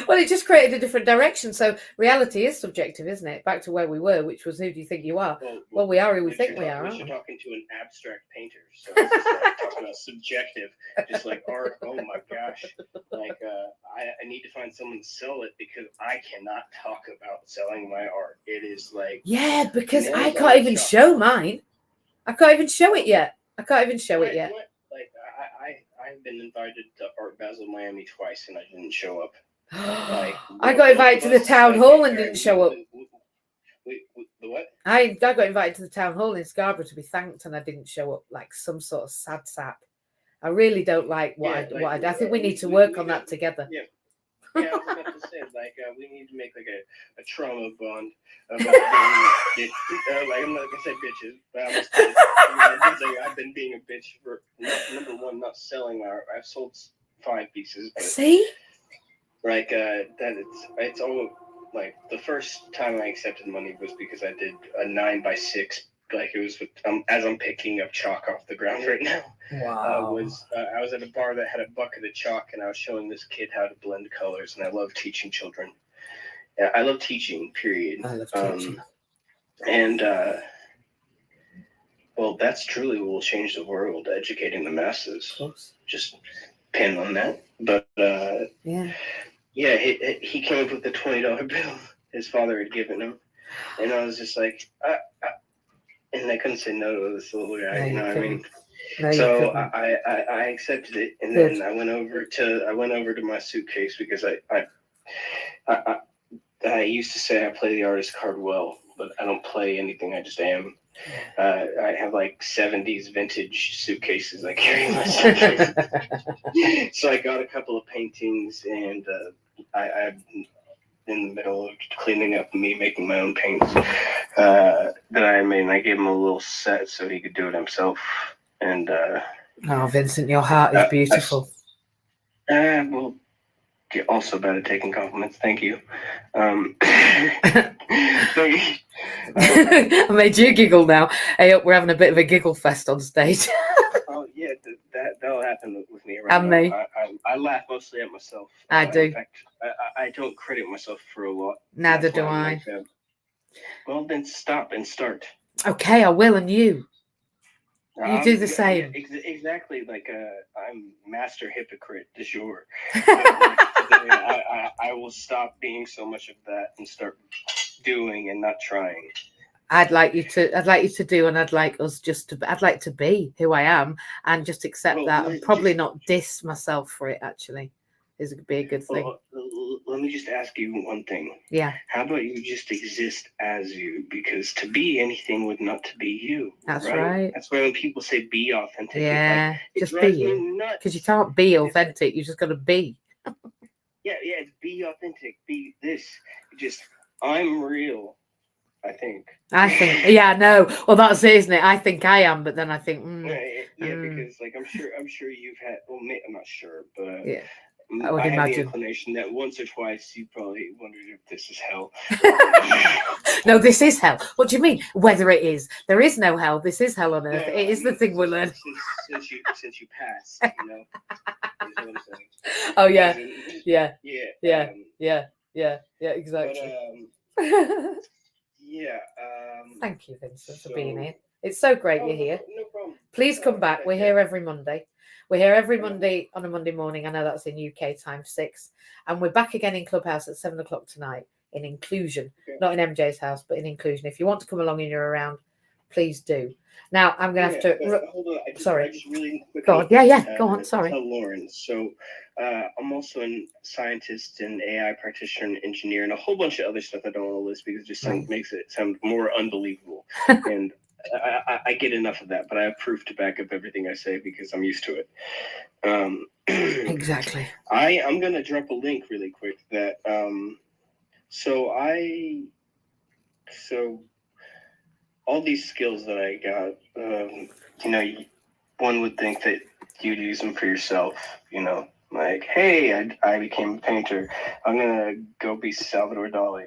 Well, it just created a different direction. So reality is subjective, isn't it? Back to where we were, which was who do you think you are? Well, we are who we think we are. You're talking to an abstract painter, so it's just talking about subjective, just like art. Oh my gosh! I need to find someone to sell it because I cannot talk about selling my art. It is because I can't even show mine. I can't even show it yet. I've been invited to Art Basel Miami twice, and I didn't show up. I got invited to the town hall and didn't show up. The what? I got invited to the town hall in Scarborough to be thanked, and I didn't show up like some sort of sad sap. I really don't like what I do. I think we need to work on that together. Yeah. Yeah, I was about to say, we need to make a trauma bond about being I'm not gonna say bitches, but I'm just I've been being a bitch for number one, not selling art. I've sold 5 pieces. But, see? It's all the first time I accepted money was because I did a 9x6. It was as I'm picking up chalk off the ground right now. Wow. I was at a bar that had a bucket of chalk, and I was showing this kid how to blend colors, and I love teaching children. Yeah, I love teaching, period. I love teaching. Well, that's truly what will change the world, educating the masses. Of course. Just pin on that. But he came up with the $20 bill his father had given him, and I was just and I couldn't say no to this little guy. You know what I mean? No, so I accepted it, and then I went over to my suitcase because I used to say I play the artist card well, but I don't play anything. I just am. I have 70s vintage suitcases I carry in my suitcase. So I got a couple of paintings, and I'm in the middle of cleaning up me making my own paints that I made. And I gave him a little set so he could do it himself. And oh, Vincent, your heart is beautiful. Well, you're also bad at taking compliments. Thank you. I made you giggle now. Hey, we're having a bit of a giggle fest on stage. Oh yeah, that'll happen with me. Right and now. me. I laugh mostly at myself. I do. In fact, I don't credit myself for a lot. Neither do I. Well, then stop and start. Okay, I will, and you. You do the same. Yeah, exactly. I'm master hypocrite du jour. I will stop being so much of that and start doing and not trying. I'd like you to do, and I'd like to be who I am and just accept that and probably not diss myself for it. Actually, is be a good thing. Let me just ask you one thing. Yeah. How about you just exist as you? Because to be anything would not to be you. That's right. That's why when people say be authentic, yeah, just be you. Because you can't be authentic. You just got to be. Yeah. Be authentic. Be this. Just I'm real. I think. Yeah, no. Well, that's it, isn't it? I think I am, but then I think. Because I'm sure you've had. Well, I'm not sure, but yeah. I have the inclination that once or twice you probably wondered if this is hell. No, this is hell. What do you mean? Whether it is, there is no hell. This is hell on earth. No, it is the thing we learn. Since you passed, you know. Is what I'm saying. Oh yeah, yeah. Exactly. But, thank you, Vincent, for being here. It's so great you're here. No problem. Please come back. We're here every Monday. We're here every Monday on a Monday morning. I know that's in UK time 6. And we're back again in Clubhouse at 7 o'clock tonight in Inclusion. Okay. Not in MJ's house, but in Inclusion. If you want to come along and you're around, please do. Now I'm going to have to. Hold on. Sorry. I just really quickly. Go on. Yeah. Go on. Sorry. Tell Lauren. So, I'm also a scientist and AI practitioner and engineer and a whole bunch of other stuff I don't want to list because it just makes it sound more unbelievable. And I get enough of that, but I have proof to back up everything I say because I'm used to it. Exactly. I'm going to drop a link really quick that. So all these skills that I got, one would think that you'd use them for yourself, like, hey, I became a painter. I'm going to go be Salvador Dali.